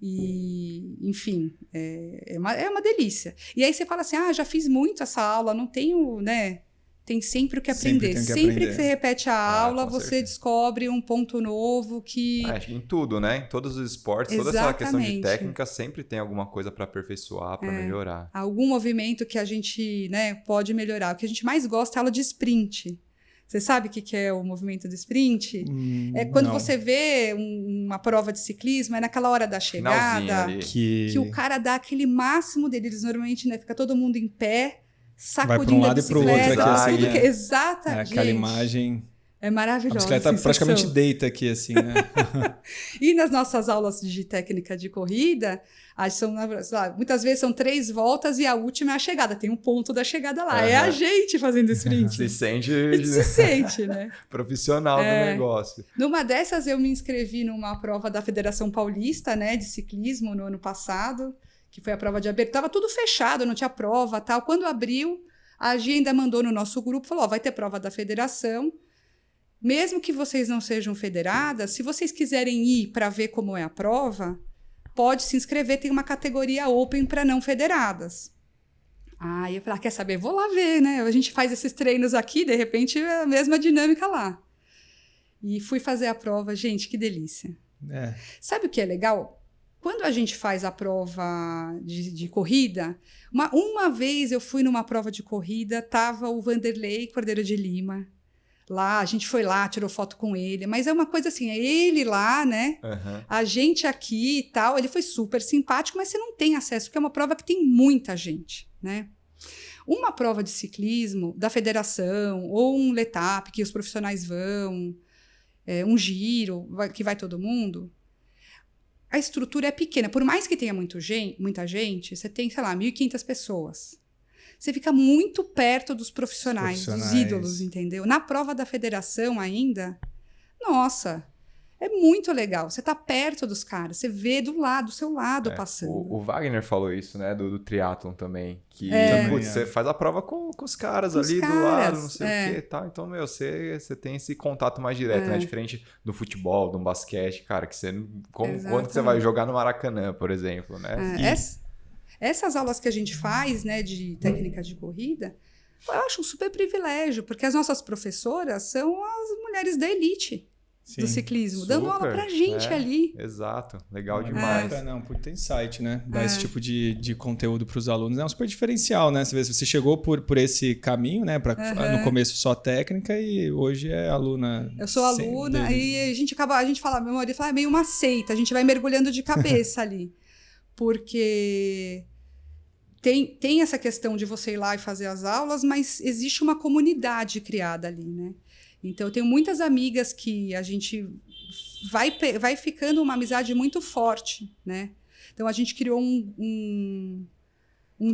E, enfim, é uma delícia. E aí você fala assim, já fiz muito essa aula, não tenho, né? Tem sempre o que aprender. Sempre que você repete a aula, você descobre um ponto novo que... em tudo, né? Em todos os esportes, toda essa questão de técnica, sempre tem alguma coisa para aperfeiçoar, para melhorar. Algum movimento que a gente, né, pode melhorar. O que a gente mais gosta é a aula de sprint. Você sabe o que é o movimento de sprint? É quando você vê uma prova de ciclismo, é naquela hora da chegada, que o cara dá aquele máximo dele. Eles normalmente, né, fica todo mundo em pé, sacudindo a bicicleta. Vai para um lado e para o outro aqui. Exatamente. Aquela imagem... É maravilhosa. A bicicleta praticamente deita aqui, assim, né? E nas nossas aulas de técnica de corrida, muitas vezes são 3 voltas e a última é a chegada. Tem um ponto da chegada lá. É a gente fazendo sprint. Se sente, né? Profissional do negócio. Numa dessas, eu me inscrevi numa prova da Federação Paulista, né, de ciclismo no ano passado, que foi a prova de abertura. Estava tudo fechado, não tinha prova, tal. Quando abriu, a Gia ainda mandou no nosso grupo, falou, vai ter prova da federação. Mesmo que vocês não sejam federadas, se vocês quiserem ir para ver como é a prova, pode se inscrever, tem uma categoria open para não federadas. Eu falei, quer saber? Vou lá ver, né? A gente faz esses treinos aqui, de repente é a mesma dinâmica lá. E fui fazer a prova, gente, que delícia. Sabe o que é legal? Quando a gente faz a prova de corrida, uma vez eu fui numa prova de corrida, tava o Vanderlei Cordeiro de Lima, lá, a gente foi lá, tirou foto com ele, mas é uma coisa assim, é ele lá, né? A gente aqui e tal, ele foi super simpático, mas você não tem acesso, porque é uma prova que tem muita gente, né? Uma prova de ciclismo da federação, ou um Letap, que os profissionais vão, um giro, que vai todo mundo, a estrutura é pequena. Por mais que tenha muita gente, você tem, sei lá, 1.500 pessoas. Você fica muito perto dos profissionais, dos ídolos, entendeu? Na prova da federação ainda, nossa, é muito legal. Você tá perto dos caras, você vê do seu lado passando. O Wagner falou isso, né, do triatlon também, que você faz a prova com os caras com ali do lado, não sei o que e tal. Então, você tem esse contato mais direto, né? Diferente do futebol, do basquete, cara, que você... Quando que você vai jogar no Maracanã, por exemplo, né? Essas aulas que a gente faz, né, de técnica de corrida, eu acho um super privilégio, porque as nossas professoras são as mulheres da elite do ciclismo, dando aula pra gente ali. Exato, legal demais. Puta insight, né? Dar esse tipo de conteúdo para os alunos é um super diferencial, né? Você chegou por esse caminho, né? No começo só técnica e hoje é aluna. Eu sou aluna e a gente fala, meu marido fala, é meio uma seita, a gente vai mergulhando de cabeça ali. Porque tem essa questão de você ir lá e fazer as aulas, mas existe uma comunidade criada ali, né? Então, eu tenho muitas amigas que a gente vai ficando uma amizade muito forte, né? Então, a gente criou um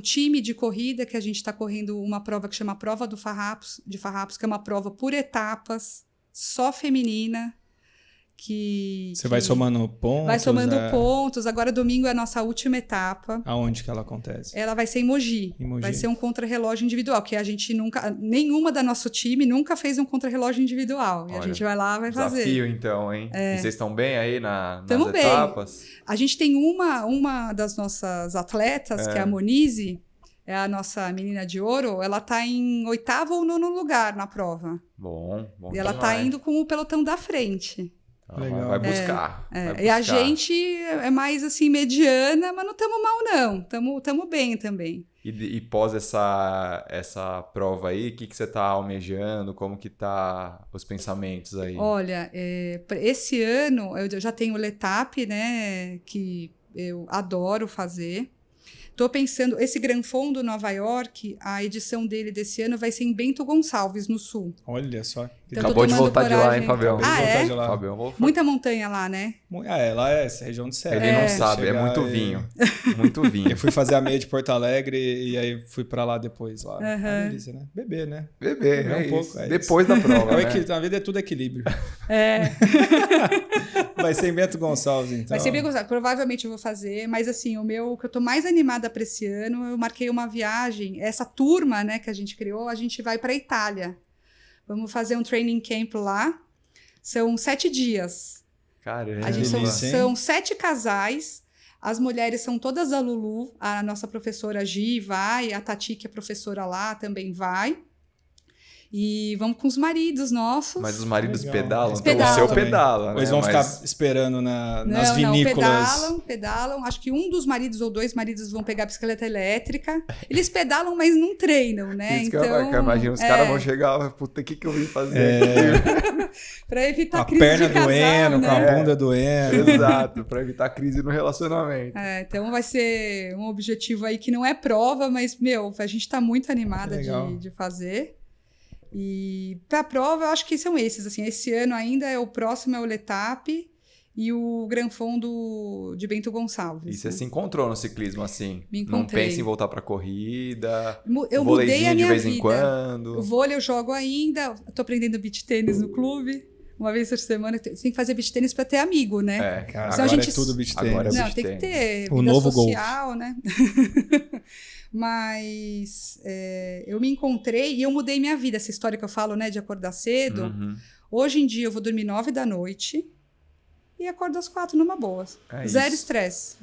time de corrida que a gente está correndo uma prova que chama Prova de Farrapos, que é uma prova por etapas, só feminina. Você vai somando pontos? Vai somando pontos. Agora, domingo é a nossa última etapa. Aonde que ela acontece? Ela vai ser em Mogi. Vai ser um contrarrelógio individual, que a gente nenhuma da nosso time nunca fez um contrarrelógio individual. E a gente vai lá, vai fazer. Desafio, então, hein? E vocês estão bem aí nas etapas? Bem. A gente tem uma das nossas atletas, que é a Monize, é a nossa menina de ouro, ela está em 8º ou 9º lugar na prova. Bom. E ela está indo com o pelotão da frente. Legal. Vai buscar. E a gente é mais assim, mediana, mas não estamos mal, não. Estamos bem também. E pós essa prova aí, o que você está almejando? Como que tá os pensamentos aí? Olha, esse ano eu já tenho o Letap, né? Que eu adoro fazer. Estou pensando, esse Gran Fondo Nova York, a edição dele desse ano vai ser em Bento Gonçalves, no sul. Olha só. Então, Acabou de voltar de lá, hein, Fabião? É? Fabião, Muita montanha lá, né? Lá é essa região de Serra. Ele não sabe, é muito vinho. Muito vinho. Eu fui fazer a meia de Porto Alegre e aí fui pra lá depois. Lá. Delícia, né? Beber, né? Beber, um pouco. Depois da prova, né? Na vida é tudo equilíbrio. É. Vai ser em Bento Gonçalves, então. Vai ser bem gostado. Provavelmente eu vou fazer, mas assim, o que eu tô mais animada para esse ano, eu marquei uma viagem. Essa turma, né, que a gente criou, a gente vai para Itália. Vamos fazer um training camp lá. São 7 dias. Caramba. A gente são 7 casais. As mulheres são todas da Lulu. A nossa professora Gi vai, a Tati, que é professora lá, também vai. E vamos com os maridos nossos. Mas os maridos Legal. pedalam? Pedalam. O seu pedala, né? Ou eles vão ficar esperando nas vinícolas? Não, pedalam. Acho que um dos maridos ou 2 maridos vão pegar a bicicleta elétrica. Eles pedalam, mas não treinam, né? Isso então, que eu imagino, os caras vão chegar, puta, o que eu vim fazer aqui? Pra evitar com a crise perna de casal, doendo, né? com a bunda doendo. Exato, pra evitar crise no relacionamento. Então vai ser um objetivo aí que não é prova, mas, a gente tá muito animada de fazer. E pra prova, eu acho que são esses, assim, esse ano ainda o próximo é o Letap e o Gran Fondo de Bento Gonçalves. E você se encontrou no ciclismo, assim? Me encontrei. Não pensa em voltar pra corrida? Eu mudei a minha de vez vida. em quando? O vôlei eu jogo ainda, tô aprendendo beach tênis no clube. Uma vez por semana, tem que fazer beach tênis pra ter amigo, né? Cara, senão agora a gente... é tudo beach Agora tênis. é Não, beach tem que ter o vida novo social, né? Mas eu me encontrei e eu mudei minha vida. Essa história que eu falo, né, de acordar cedo. Uhum. Hoje em dia eu vou dormir 9 da noite e acordo às 4 numa boa. Zero estresse.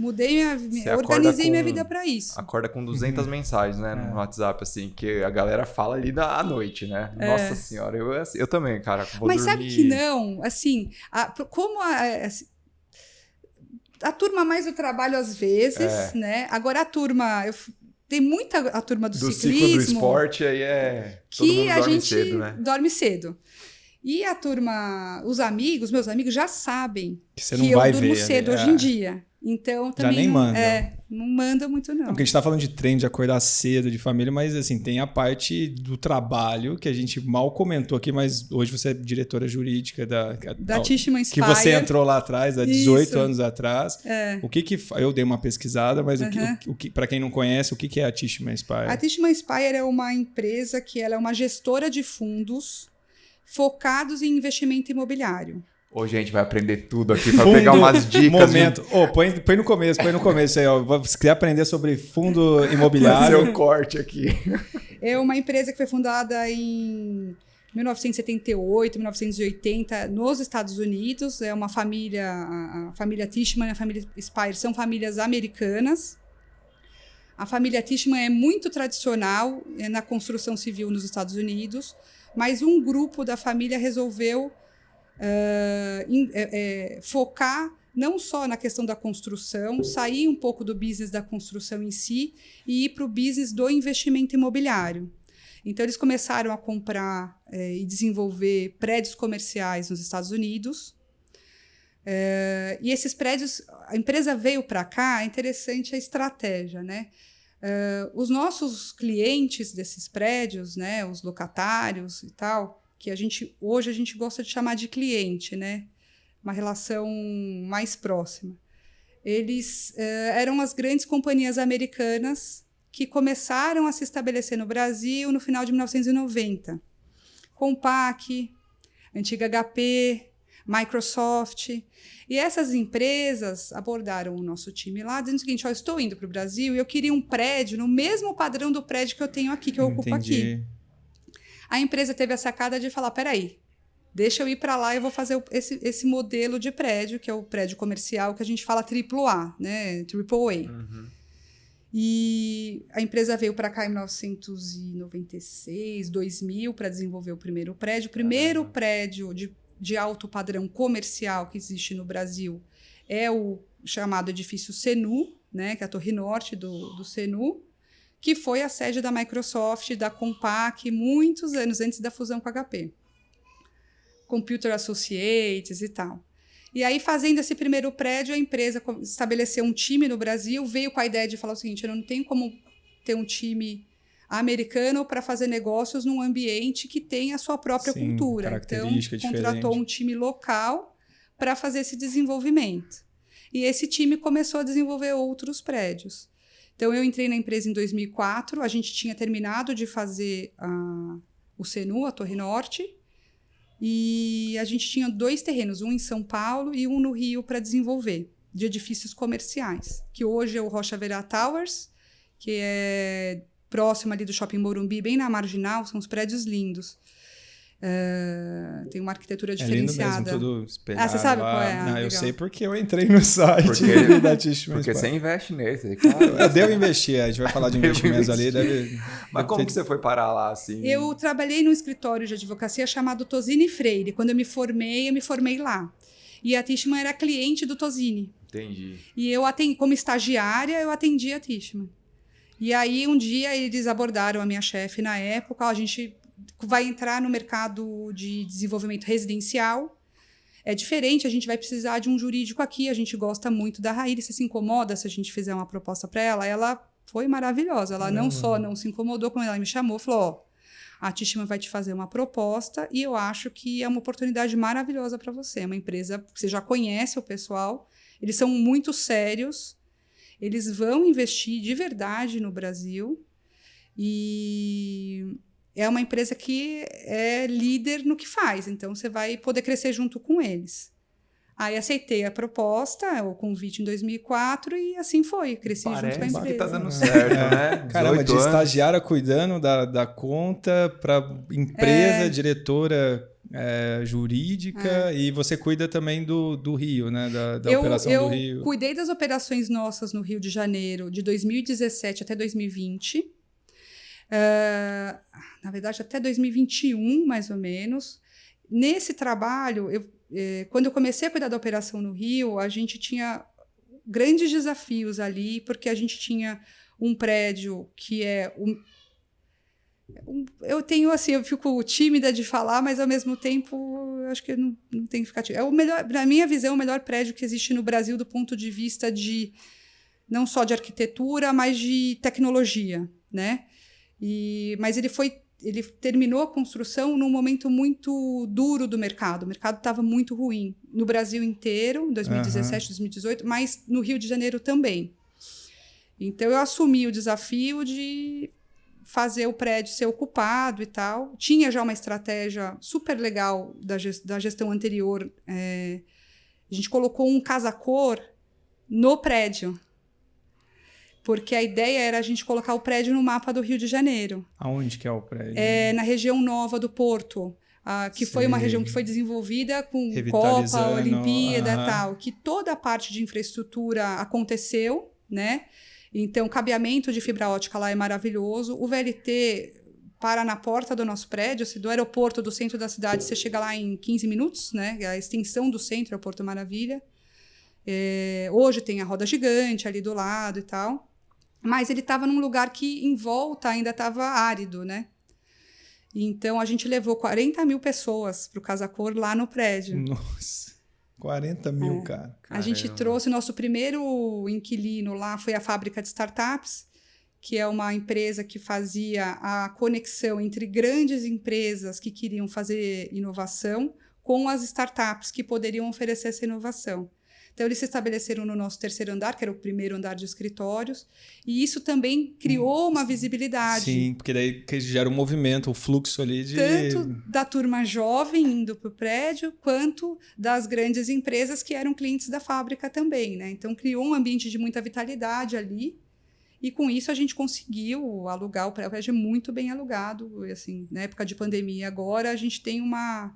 Organizei minha vida pra isso. Acorda com 200 mensagens, né, no WhatsApp, assim, que a galera fala ali à noite, né? Nossa senhora, eu também, cara, vou Mas dormir... sabe que não? Assim, a turma mais o trabalho às vezes, né? Agora a turma... Tem muita a turma do ciclismo... ciclo do esporte, aí todo que mundo a dorme gente cedo, né? dorme cedo. E a turma, meus amigos já sabem que você que não eu vai durmo ver, cedo hoje em dia. Então também já nem manda. Não manda muito não. Porque a gente tá falando de treino, de acordar cedo, de família, mas assim, tem a parte do trabalho que a gente mal comentou aqui, mas hoje você é diretora jurídica da Tishman Inspire. Que você entrou lá atrás, há 18 anos atrás. É. Eu dei uma pesquisada, mas para quem não conhece, o que é a Tishman Inspire? A Tishman Inspire é uma empresa que ela é uma gestora de fundos focados em investimento imobiliário. Hoje a gente vai aprender tudo aqui para pegar umas dicas. Momento. Põe no começo aí, ó. Se quiser aprender sobre fundo imobiliário. Vai ser o corte aqui. É uma empresa que foi fundada em 1978, 1980, nos Estados Unidos. É uma família, a família Tishman e a família Spire são famílias americanas. A família Tishman é muito tradicional na construção civil nos Estados Unidos, mas um grupo da família resolveu focar não só na questão da construção, sair um pouco do business da construção em si e ir para o business do investimento imobiliário. Então, eles começaram a comprar e desenvolver prédios comerciais nos Estados Unidos. E esses prédios, a empresa veio para cá, é interessante a estratégia, né? Os nossos clientes desses prédios, né, os locatários e tal, que hoje a gente gosta de chamar de cliente, né? Uma relação mais próxima. Eles eram as grandes companhias americanas que começaram a se estabelecer no Brasil no final de 1990. Compaq, antiga HP, Microsoft. E essas empresas abordaram o nosso time lá, dizendo o seguinte: eu estou indo para o Brasil e eu queria um prédio no mesmo padrão do prédio que eu tenho aqui, que eu ocupo aqui. A empresa teve a sacada de falar: peraí, deixa eu ir para lá e eu vou fazer esse modelo de prédio, que é o prédio comercial, que a gente fala AAA, né? AAA. Uhum. E a empresa veio para cá em 1996, 2000, para desenvolver o primeiro prédio. O primeiro prédio de alto padrão comercial que existe no Brasil é o chamado edifício Senu, né? Que é a torre norte do Senu, que foi a sede da Microsoft, da Compaq, muitos anos antes da fusão com a HP. Computer Associates e tal. E aí, fazendo esse primeiro prédio, a empresa estabeleceu um time no Brasil, veio com a ideia de falar o seguinte, eu não tenho como ter um time americano para fazer negócios num ambiente que tem a sua própria cultura. Então, contratou um time local para fazer esse desenvolvimento. E esse time começou a desenvolver outros prédios. Então, eu entrei na empresa em 2004, a gente tinha terminado de fazer o CENU, a Torre Norte, e a gente tinha 2 terrenos, um em São Paulo e um no Rio para desenvolver, de edifícios comerciais, que hoje é o Rocha Verá Towers, que é próximo ali do Shopping Morumbi, bem na Marginal, são uns prédios lindos. Tem uma arquitetura diferenciada. É lindo mesmo, tudo espelhado. Você sabe qual é? Não, eu sei porque eu entrei no site da Tishman. Porque você investe nesse. Claro. Eu devo investir, a gente vai falar de investimentos ali. Mas como que você foi parar lá, assim? Eu trabalhei num escritório de advocacia chamado Tosini Freire. Quando eu me formei lá. E a Tishman era cliente do Tosini. Entendi. E eu, como estagiária, eu atendi a Tishman. E aí, um dia, eles abordaram a minha chefe na época, a gente vai entrar no mercado de desenvolvimento residencial. É diferente, a gente vai precisar de um jurídico aqui, a gente gosta muito da Raíra. Você se incomoda se a gente fizer uma proposta para ela? Ela foi maravilhosa. Ela não só não se incomodou, como ela me chamou, falou, a Tishman vai te fazer uma proposta e eu acho que é uma oportunidade maravilhosa para você. É uma empresa que você já conhece o pessoal, eles são muito sérios, eles vão investir de verdade no Brasil e é uma empresa que é líder no que faz, então você vai poder crescer junto com eles. Aí aceitei a proposta, o convite em 2004 e assim foi, cresci junto com a empresa. Que tá dando certo, né? Caramba, de estagiária cuidando da conta para empresa, diretora jurídica, e você cuida também do Rio, né? Da operação do Rio. Eu cuidei das operações nossas no Rio de Janeiro de 2017 até 2020. Na verdade, até 2021, mais ou menos. Nesse trabalho, quando eu comecei a cuidar da operação no Rio, a gente tinha grandes desafios ali, porque a gente tinha um prédio que é... eu tenho, assim, eu fico tímida de falar, mas ao mesmo tempo, eu acho que não tem que ficar tímida. É o melhor, na minha visão, o melhor prédio que existe no Brasil do ponto de vista de, não só de arquitetura, mas de tecnologia, né? Mas ele terminou a construção num momento muito duro do mercado. O mercado estava muito ruim no Brasil inteiro, em 2017, 2018, mas no Rio de Janeiro também. Então, eu assumi o desafio de fazer o prédio ser ocupado e tal. Tinha já uma estratégia super legal da gestão anterior. A gente colocou um casa-cor no prédio. Porque a ideia era a gente colocar o prédio no mapa do Rio de Janeiro. Aonde que é o prédio? Na região nova do Porto, que foi uma região que foi desenvolvida com Copa, Olimpíada e tal, que toda a parte de infraestrutura aconteceu, né? Então, o cabeamento de fibra ótica lá é maravilhoso. O VLT para na porta do nosso prédio, do aeroporto do centro da cidade, você chega lá em 15 minutos, né? A extensão do centro é o Porto Maravilha. Hoje tem a roda gigante ali do lado e tal. Mas ele estava num lugar que em volta ainda estava árido, né? Então, a gente levou 40 mil pessoas para o Casa-Cor lá no prédio. Nossa, 40 mil, cara. A gente trouxe o nosso primeiro inquilino lá, foi a Fábrica de Startups, que é uma empresa que fazia a conexão entre grandes empresas que queriam fazer inovação com as startups que poderiam oferecer essa inovação. Então, eles se estabeleceram no nosso terceiro andar, que era o primeiro andar de escritórios, e isso também criou uma visibilidade. Sim, porque daí gera um movimento, o fluxo ali de... Tanto da turma jovem indo para o prédio, quanto das grandes empresas que eram clientes da fábrica também, né? Então, criou um ambiente de muita vitalidade ali, e com isso a gente conseguiu alugar o prédio muito bem alugado. E, assim, na época de pandemia agora, a gente tem uma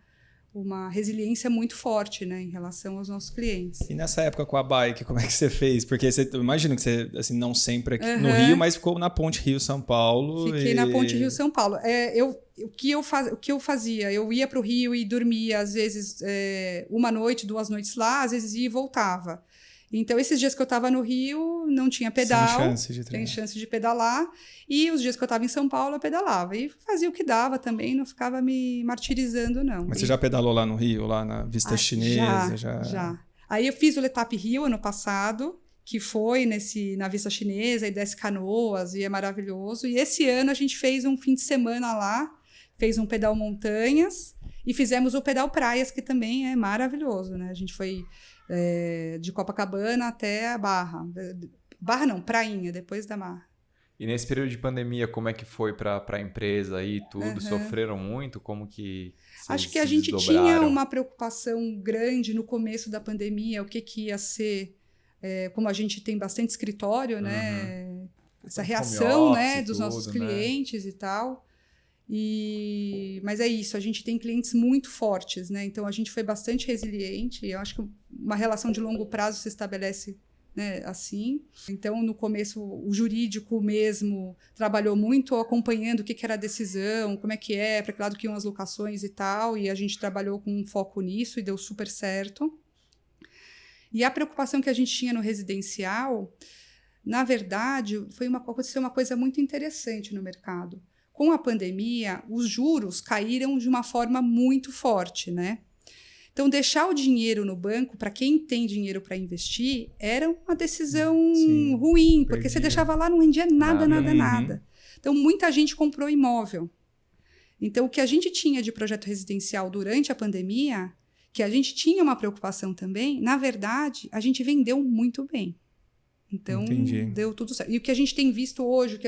resiliência muito forte, né, em relação aos nossos clientes. E nessa época com a bike, como é que você fez? Porque eu imagino que você, assim, não sempre aqui no Rio, mas ficou na Ponte Rio-São Paulo. Fiquei na Ponte Rio-São Paulo. O que eu fazia? Eu ia para o Rio e dormia, às vezes, uma noite, 2 noites lá, às vezes ia e voltava. Então, esses dias que eu estava no Rio, não tinha pedal. Sem chance de treinar. Sem chance de pedalar. E os dias que eu estava em São Paulo, eu pedalava. E fazia o que dava também, não ficava me martirizando, não. Mas você já pedalou lá no Rio, lá na Vista Chinesa? Já. Aí eu fiz o Letap Rio ano passado, que foi na Vista Chinesa, e desce canoas, e é maravilhoso. E esse ano a gente fez um fim de semana lá, fez um pedal montanhas, e fizemos o pedal praias, que também é maravilhoso, né? A gente foi de Copacabana até a Barra. Barra não, Prainha, depois da Barra. E nesse período de pandemia, como é que foi para a empresa aí tudo? Sofreram muito? Como que Acho que a gente tinha uma preocupação grande no começo da pandemia, o que ia ser, como a gente tem bastante escritório, né? Essa reação, né, dos nossos clientes, né? E tal. Mas é isso, a gente tem clientes muito fortes, né? Então a gente foi bastante resiliente. Eu acho que uma relação de longo prazo se estabelece, né, assim. Então, no começo, o jurídico mesmo trabalhou muito acompanhando o que era a decisão, como é que para que lado que iam as locações e tal, e a gente trabalhou com um foco nisso e deu super certo. E a preocupação que a gente tinha no residencial, na verdade, aconteceu uma coisa muito interessante no mercado. Com a pandemia, os juros caíram de uma forma muito forte, né? Então, deixar o dinheiro no banco, para quem tem dinheiro para investir, era uma decisão ruim, porque você deixava lá, não rendia nada. Então, muita gente comprou imóvel. Então, o que a gente tinha de projeto residencial durante a pandemia, que a gente tinha uma preocupação também, na verdade, a gente vendeu muito bem. Então, deu tudo certo. E o que a gente tem visto hoje,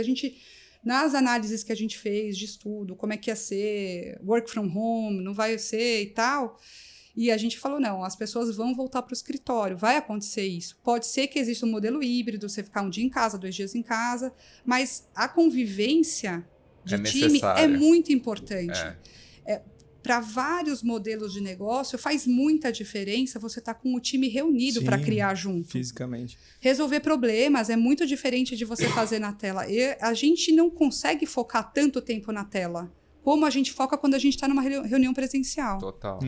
nas análises que a gente fez de estudo, como é que ia ser, work from home, não vai ser e tal... E a gente falou, não, as pessoas vão voltar para o escritório, vai acontecer isso. Pode ser que exista um modelo híbrido, você ficar um dia em casa, 2 dias em casa, mas a convivência de time é muito importante. Para vários modelos de negócio, faz muita diferença você estar com o time reunido para criar junto. Fisicamente. Resolver problemas é muito diferente de você fazer na tela. A gente não consegue focar tanto tempo na tela como a gente foca quando a gente está numa reunião presencial. Total.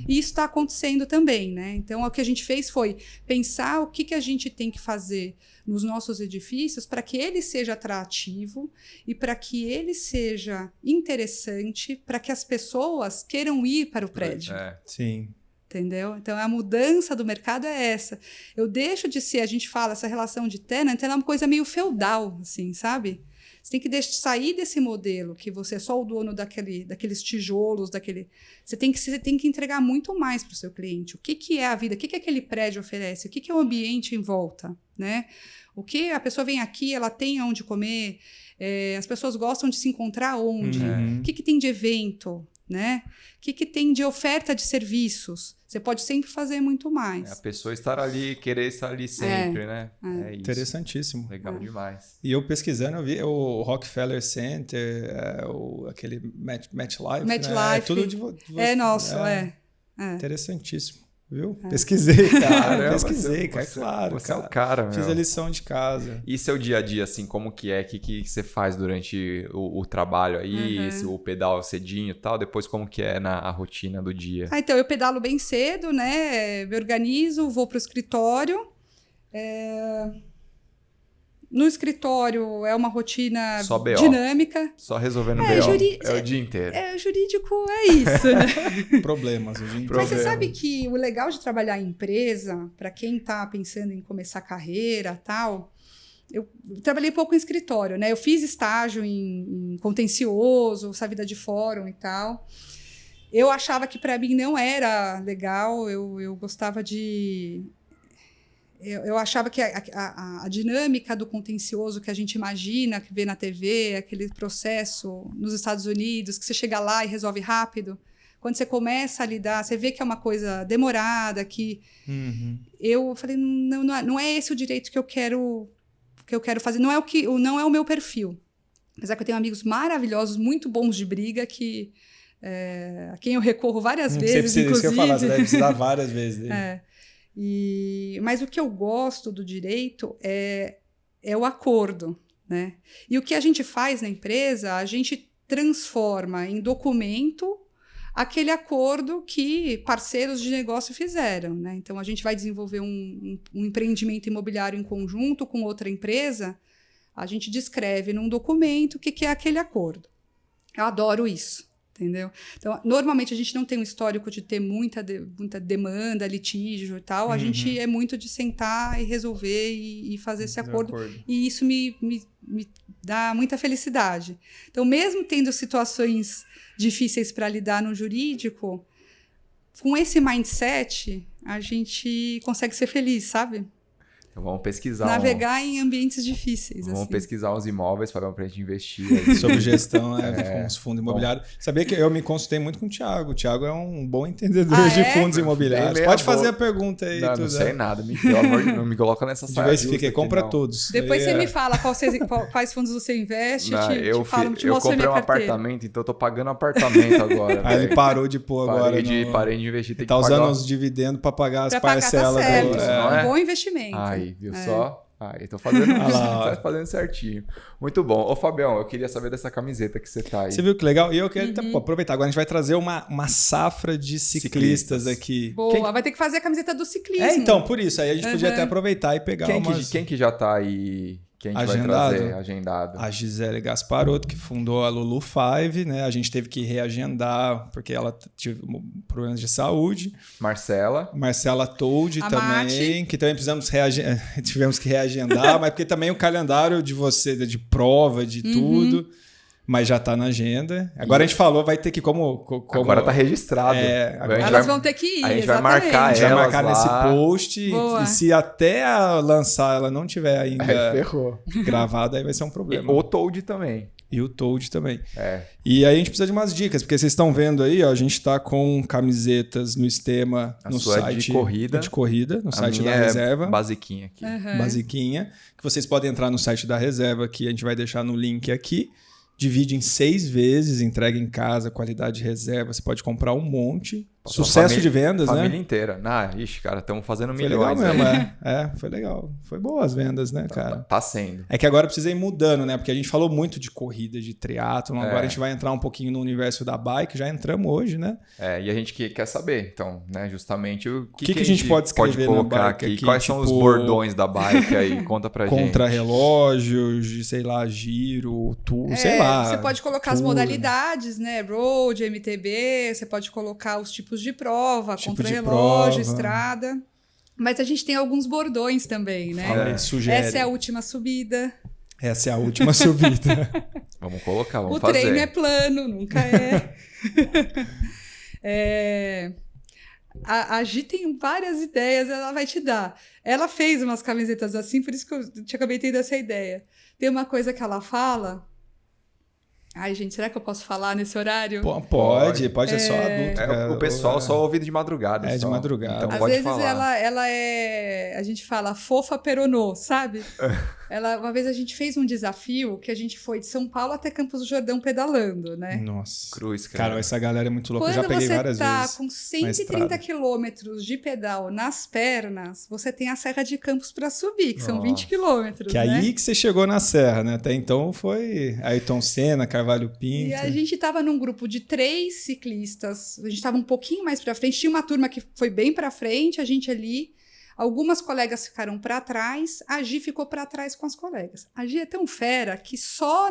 E isso está acontecendo também, né? Então, o que a gente fez foi pensar o que a gente tem que fazer nos nossos edifícios para que ele seja atrativo e para que ele seja interessante, para que as pessoas queiram ir para o prédio. Sim. Entendeu? Então, a mudança do mercado é essa. Eu deixo de ser, a gente fala, essa relação de tenant, ela é uma coisa meio feudal, assim, sabe? Você tem que sair desse modelo que você é só o dono daqueles tijolos, Você tem que entregar muito mais para o seu cliente. O que é a vida? O que aquele prédio oferece? O que é o ambiente em volta? Né? O que a pessoa vem aqui, ela tem onde comer? As pessoas gostam de se encontrar onde? O que tem de evento? Né? O que tem de oferta de serviços? Você pode sempre fazer muito mais. A pessoa querer estar ali sempre, né? É isso. Interessantíssimo. Legal demais. E eu pesquisando, eu vi o Rockefeller Center, aquele MetLife, né? É tudo de você. Nosso. Interessantíssimo. Viu? Pesquisei, cara. Claro. Você é o cara, meu. Fiz a lição de casa. E seu dia a dia, assim, como que é? O que você faz durante o trabalho aí? O pedal cedinho e tal? Depois, como que é a rotina do dia? Então, eu pedalo bem cedo, né? Me organizo, vou para o escritório. No escritório é uma rotina dinâmica. Só resolvendo BO. É o dia inteiro. Jurídico é isso, né? Problemas. Mas você sabe que o legal de trabalhar em empresa, para quem está pensando em começar carreira e tal, eu trabalhei pouco em escritório, né? Eu fiz estágio em contencioso, essa vida de fórum e tal. Eu achava que para mim não era legal, eu gostava de... Eu achava que a dinâmica do contencioso que a gente imagina, que vê na TV, aquele processo nos Estados Unidos, que você chega lá e resolve rápido, quando você começa a lidar, você vê que é uma coisa demorada, que eu falei, não é esse o direito que eu quero fazer, não é o meu perfil. Apesar que eu tenho amigos maravilhosos, muito bons de briga, a quem eu recorro várias vezes, inclusive. Isso que eu ia falar, você deve precisar várias vezes dele. Mas o que eu gosto do direito é o acordo, né? E o que a gente faz na empresa, a gente transforma em documento aquele acordo que parceiros de negócio fizeram, né? Então, a gente vai desenvolver um empreendimento imobiliário em conjunto com outra empresa, a gente descreve num documento o que é aquele acordo. Eu adoro isso, entendeu? Então, normalmente, a gente não tem um histórico de ter muita demanda, litígio e tal. A gente é muito de sentar e resolver e fazer esse acordo. E isso me dá muita felicidade. Então, mesmo tendo situações difíceis para lidar no jurídico, com esse mindset, a gente consegue ser feliz, sabe? Então vamos pesquisar. Navegar em ambientes difíceis. Vamos assim. pesquisar uns imóveis para a gente investir. Aí. Sobre gestão, com os fundos imobiliários. Sabia que eu me consultei muito com o Thiago. O Thiago é um bom entendedor de fundos imobiliários. Pode fazer a pergunta aí. Não sei nada. Pelo amor de Deus, não me coloca nessa saia. Diversifica, compra todos. Depois você me fala quais fundos você investe. Eu comprei um apartamento, então eu tô pagando apartamento agora. Aí ele parou de pôr agora. Parei de investir. Tá usando os dividendos para pagar as parcelas. Tá um bom investimento. Viu só? Eu tô fazendo certinho. Muito bom. Ô, Fabião, eu queria saber dessa camiseta que você tá aí. Você viu que legal? E eu quero aproveitar. Agora a gente vai trazer uma safra de ciclistas aqui. Boa, vai ter que fazer a camiseta do ciclismo. Então, por isso. Aí a gente podia até aproveitar e pegar Quem que já tá aí... Que a gente vai trazer agendado. A Gisele Gasparotto, que fundou a Lulu 5, né? A gente teve que reagendar, porque ela teve problemas de saúde. Marcela Told também, Mate. Que também tivemos que reagendar, mas porque também o calendário de você, de prova, de tudo... Mas já tá na agenda. Agora a gente falou, vai ter que Agora tá registrado. Elas vão ter que ir, a gente vai marcar elas. Vai marcar nesse post. E se até lançar ela não tiver ainda gravada, aí vai ser um problema. O Told também. E o Told também. E aí a gente precisa de umas dicas, porque vocês estão vendo aí, ó, a gente tá com camisetas no Estema, no site de corrida, no site da Reserva. Basiquinha aqui. Basiquinha. Que vocês podem entrar no site da Reserva, que a gente vai deixar no link aqui. Divide em 6 vezes, entrega em casa, qualidade de reserva. Você pode comprar um monte. Sucesso de vendas, né? Família inteira. Ixi, cara, estamos fazendo milhões. Foi legal mesmo, foi legal. Foi boa as vendas, né, cara? Tá sendo. É que agora precisa ir mudando, né? Porque a gente falou muito de corrida, de triatlon. Agora a gente vai entrar um pouquinho no universo da bike. Já entramos hoje, né? E a gente quer saber, então, né? Justamente o que a gente pode escrever colocar na bike aqui. Quais são os bordões da bike aí? Conta pra gente. Contra-relógios, sei lá, giro, sei lá. Você pode colocar as modalidades, né? Road, MTB. Você pode colocar os tipos de prova, contra-relógio, estrada. Mas a gente tem alguns bordões também, né? Sugere. Essa é a última subida. Essa é a última subida. Vamos colocar, vamos fazer. O treino é plano, nunca é. A Gi tem várias ideias, ela vai te dar. Ela fez umas camisetas assim, por isso que eu te acabei tendo essa ideia. Tem uma coisa que ela fala... Ai, gente, será que eu posso falar nesse horário? Pode, é só adulto. O pessoal só ouve de madrugada. De madrugada. Então às pode vezes falar. ela é... A gente fala fofa peronô, sabe? Uma vez a gente fez um desafio que a gente foi de São Paulo até Campos do Jordão pedalando, né? Nossa. Cruz, cara. Cara, essa galera é muito louca. Quando eu já peguei várias vezes. Quando você tá com 130 quilômetros de pedal nas pernas, você tem a Serra de Campos para subir, que são 20 quilômetros, Que aí que você chegou na serra, né? Até então foi Ayrton Senna, Carvalho Pinto. E a gente tava num grupo de 3 ciclistas, a gente tava um pouquinho mais para frente, tinha uma turma que foi bem para frente, a gente ali, algumas colegas ficaram para trás, a Gi ficou para trás com as colegas. A Gi é tão fera que só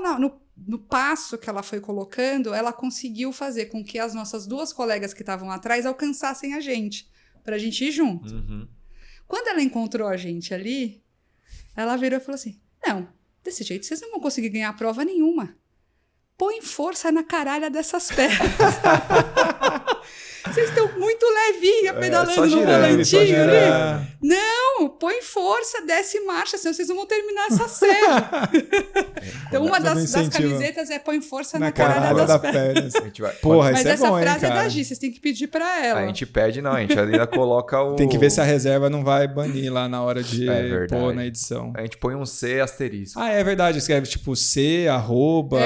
no passo que ela foi colocando, ela conseguiu fazer com que as nossas 2 colegas que estavam atrás alcançassem a gente, pra gente ir junto. Quando ela encontrou a gente ali, ela virou e falou assim, não, desse jeito vocês não vão conseguir ganhar prova nenhuma. Põe força na caralha dessas pernas. Vocês estão muito levinha pedalando no volantinho ali. Não, põe força, desce marcha, senão vocês não vão terminar essa serra. Então, uma das camisetas é põe força na caralha das pernas. Porra, mas isso é essa bom, frase hein, é da Gi, vocês têm que pedir pra ela. A gente pede, não, a gente ainda coloca o... Tem que ver se a reserva não vai banir lá na hora de pôr na edição. A gente põe um C asterisco. É verdade, escreve tipo C, arroba...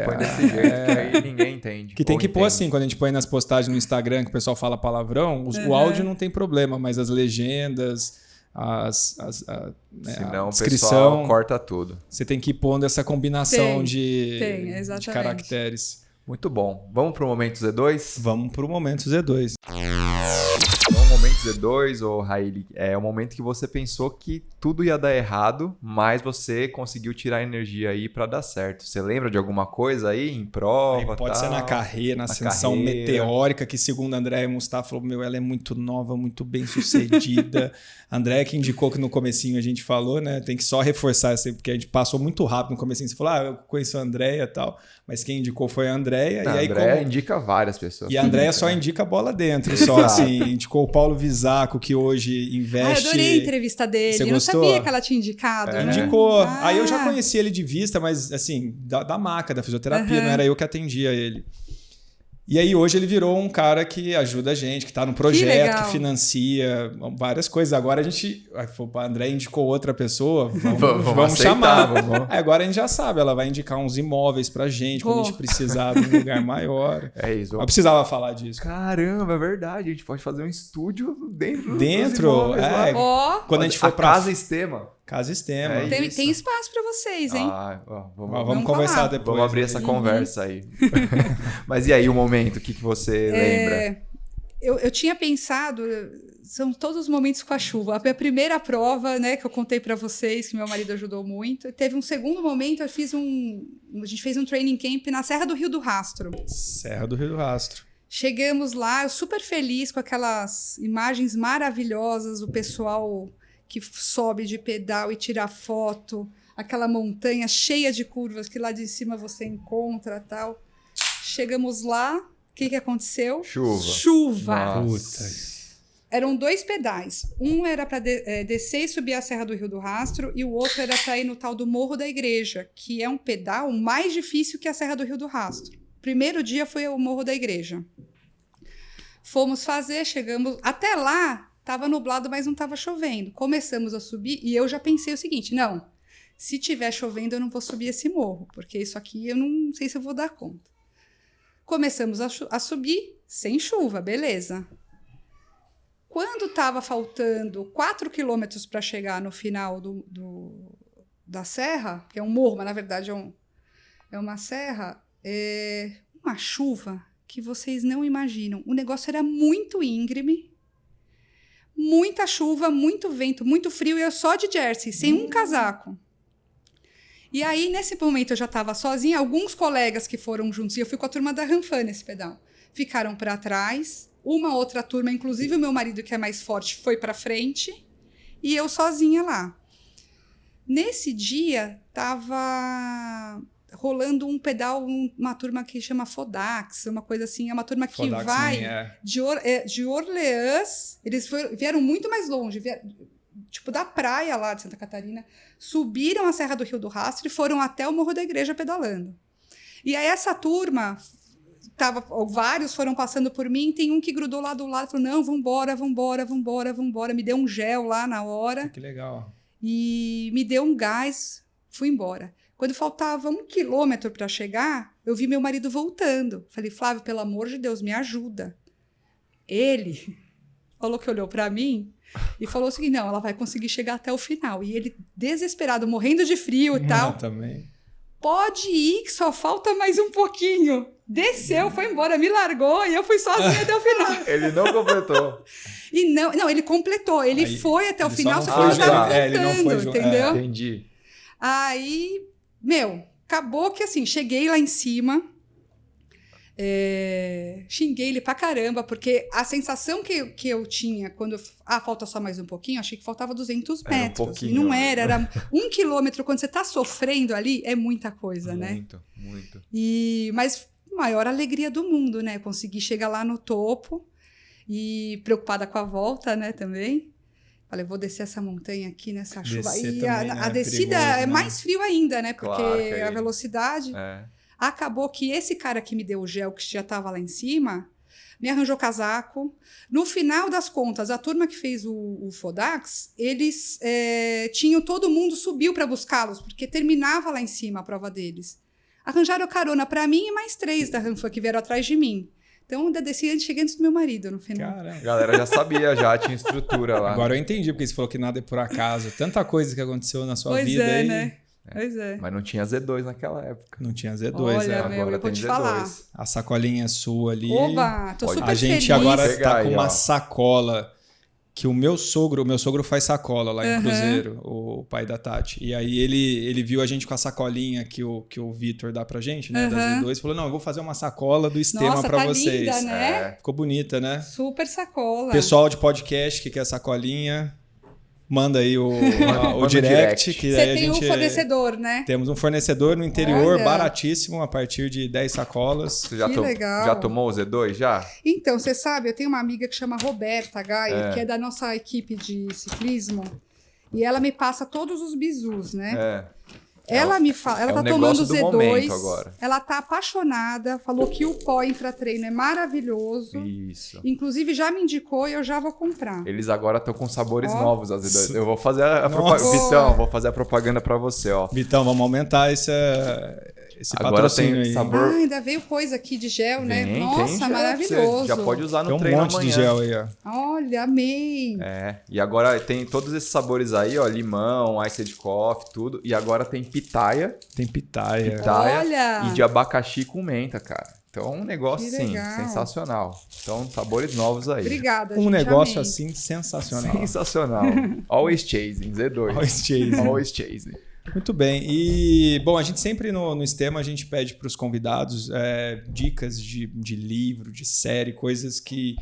Põe desse jeito, que aí ninguém entende. Que tem que pôr assim, quando a gente põe nas postagens no Instagram que o pessoal fala palavrão, o áudio não tem problema, mas as legendas, senão a descrição, o pessoal corta tudo. Você tem que ir pondo essa combinação de exatamente. caracteres. Muito bom. Vamos pro momento Z2? Vamos pro momento Z2. Então, o momento Z2, ô Hailey, é o momento que você pensou que tudo ia dar errado, mas você conseguiu tirar energia aí pra dar certo. Você lembra de alguma coisa aí em prova? Aí pode tal? ser na carreira, na ascensão meteórica, que segundo a Andréia Mustafa falou, ela é muito nova, muito bem sucedida. A Andréia que indicou que no comecinho a gente falou, né? Tem que só reforçar isso aí, porque a gente passou muito rápido no comecinho. Você falou, eu conheço a Andréia e tal, mas quem indicou foi a Andréia. A Andréia indica várias pessoas. E a Andréia só indica a bola dentro, só assim. Indicou o Paulo Visaco, que hoje investe... eu adorei a entrevista dele. Você eu não gostou? sabia que ela tinha indicado. Indicou. Aí eu já conheci ele de vista, mas assim, da maca, da fisioterapia, não era eu que atendia ele. E aí hoje ele virou um cara que ajuda a gente, que tá no projeto, que financia várias coisas. Agora a gente... A André indicou outra pessoa, vamos aceitar, chamar. Vamos. Agora a gente já sabe, ela vai indicar uns imóveis pra gente, quando a gente precisar de um lugar maior. É isso. Eu precisava falar disso. Caramba, é verdade. A gente pode fazer um estúdio dentro dos imóveis, quando a gente for pra... Casa Estema. Casa Estema. Tem espaço pra vocês, hein? Vamos conversar depois. Vamos abrir essa conversa aí. Mas e aí o momento? O que você lembra? Eu tinha pensado... São todos os momentos com a chuva. A minha primeira prova, né, que eu contei pra vocês, que meu marido ajudou muito. Teve um segundo momento, a gente fez um training camp na Serra do Rio do Rastro. Serra do Rio do Rastro. Chegamos lá, eu super feliz com aquelas imagens maravilhosas, o pessoal... que sobe de pedal e tira foto, aquela montanha cheia de curvas que lá de cima você encontra tal. Chegamos lá, o que aconteceu? Chuva. Eram 2 pedais. Um era para descer e subir a Serra do Rio do Rastro e o outro era para ir no tal do Morro da Igreja, que é um pedal mais difícil que a Serra do Rio do Rastro. Primeiro dia foi o Morro da Igreja. Fomos fazer, chegamos... Até lá... Estava nublado, mas não estava chovendo. Começamos a subir e eu já pensei o seguinte, não, se tiver chovendo eu não vou subir esse morro, porque isso aqui eu não sei se eu vou dar conta. Começamos a subir sem chuva, beleza. Quando estava faltando 4 quilômetros para chegar no final da serra, que é um morro, mas na verdade é uma serra, uma chuva que vocês não imaginam. O negócio era muito íngreme, muita chuva, muito vento, muito frio, e eu só de jersey, sem um casaco. E aí, nesse momento, eu já estava sozinha. Alguns colegas que foram juntos, e eu fui com a turma da Ranfan nesse pedal, ficaram para trás. Uma outra turma, inclusive o meu marido, que é mais forte, foi para frente. E eu sozinha lá. Nesse dia, estava rolando um pedal, uma turma que chama Fodax, uma coisa assim, é uma turma que Fodax vai de Orleans, eles vieram muito mais longe, tipo da praia lá de Santa Catarina, subiram a Serra do Rio do Rastro e foram até o Morro da Igreja pedalando. E aí essa turma, vários foram passando por mim, tem um que grudou lá do lado e falou, não, vambora, me deu um gel lá na hora. Que legal. E me deu um gás, fui embora. Quando faltava 1 quilômetro para chegar, eu vi meu marido voltando. Falei, Flávio, pelo amor de Deus, me ajuda. Ele falou que olhou para mim e falou o seguinte, não, ela vai conseguir chegar até o final. E ele, desesperado, morrendo de frio e tal. Também. Pode ir, que só falta mais um pouquinho. Desceu, foi embora, me largou e eu fui sozinha até o final. Ele não completou. E não, ele completou. Ele aí, foi até o final, só que ele estava voltando, entendeu? Entendi. Aí... acabou que assim, cheguei lá em cima, xinguei ele pra caramba, porque a sensação que eu tinha quando... falta só mais um pouquinho, achei que faltava 200 metros. Um pouquinho, e não era 1 quilômetro, quando você tá sofrendo ali, é muita coisa, né? Muito. Mas maior alegria do mundo, né? Consegui chegar lá no topo e preocupada com a volta, né, também. Falei, vou descer essa montanha aqui nessa chuva. E a descida é mais frio ainda, né? Porque a velocidade... Acabou que esse cara que me deu o gel, que já estava lá em cima, me arranjou casaco. No final das contas, a turma que fez o Fodax, eles todo mundo subiu para buscá-los, porque terminava lá em cima a prova deles. Arranjaram carona para mim e mais 3 da Ranfan que vieram atrás de mim. Então, ainda desci, cheguei antes do meu marido no final. Caramba. A galera já sabia, já tinha estrutura lá. Agora eu entendi, porque você falou que nada é por acaso. Tanta coisa que aconteceu na sua vida aí. Né? Pois é. Mas não tinha Z2 naquela época. Não tinha Z2, Olha, né? meu, Agora eu vou tem te Z2. falar. A sacolinha sua ali. Oba, tô Pode- super A gente feliz. agora Pegar tá aí, com uma ó. sacola que o meu sogro faz sacola lá em Aham. Cruzeiro, o pai da Tati. E aí ele viu a gente com a sacolinha que o Vitor dá pra gente, né, da Aham. Z2, e falou: "Não, eu vou fazer uma sacola do Estema Nossa, pra tá vocês". linda, né? Ficou bonita, né? Super sacola. Pessoal de podcast que quer sacolinha, manda aí o Manda direct, direct. que Você aí a tem um gente fornecedor, né? temos um fornecedor no interior, Olha. baratíssimo, a partir de 10 sacolas. Você já, Que legal. já tomou o Z2? Já? Então, você sabe, eu tenho uma amiga que chama Roberta Gaia, É. que é da nossa equipe de ciclismo, e ela me passa todos os bizus, né? É. Ela me fala, ela é tá um tomando negócio do Z2, momento agora. ela tá apaixonada, falou que o pó intra-treino é maravilhoso, Isso. inclusive já me indicou e eu já vou comprar. Eles agora estão com sabores Ó. novos, as Z2. Eu vou fazer a Nossa. propaganda. Vitão, vou fazer a propaganda pra você, ó. Vitão, vamos aumentar esse Agora patrocínio tem aí. sabor. Ah, ainda veio coisa aqui de gel, né? Tem Nossa, gel, maravilhoso. você já pode usar no Tem um treino monte amanhã. de gel aí, ó. Olha, amei. É, e agora tem todos esses sabores aí, ó, limão, iced coffee, tudo. E agora tem pitaia Tem pitaia. Olha! e de abacaxi com menta, cara. Então, um negócio, Que assim, legal. sensacional. Então, sabores novos aí. Obrigada, Um gente, negócio amei. assim sensacional. Sensacional. Always chasing, Z2. Always chasing. Always chasing. Muito bem. E, bom, a gente sempre no Estema, a gente pede para os convidados dicas de livro, de série, coisas que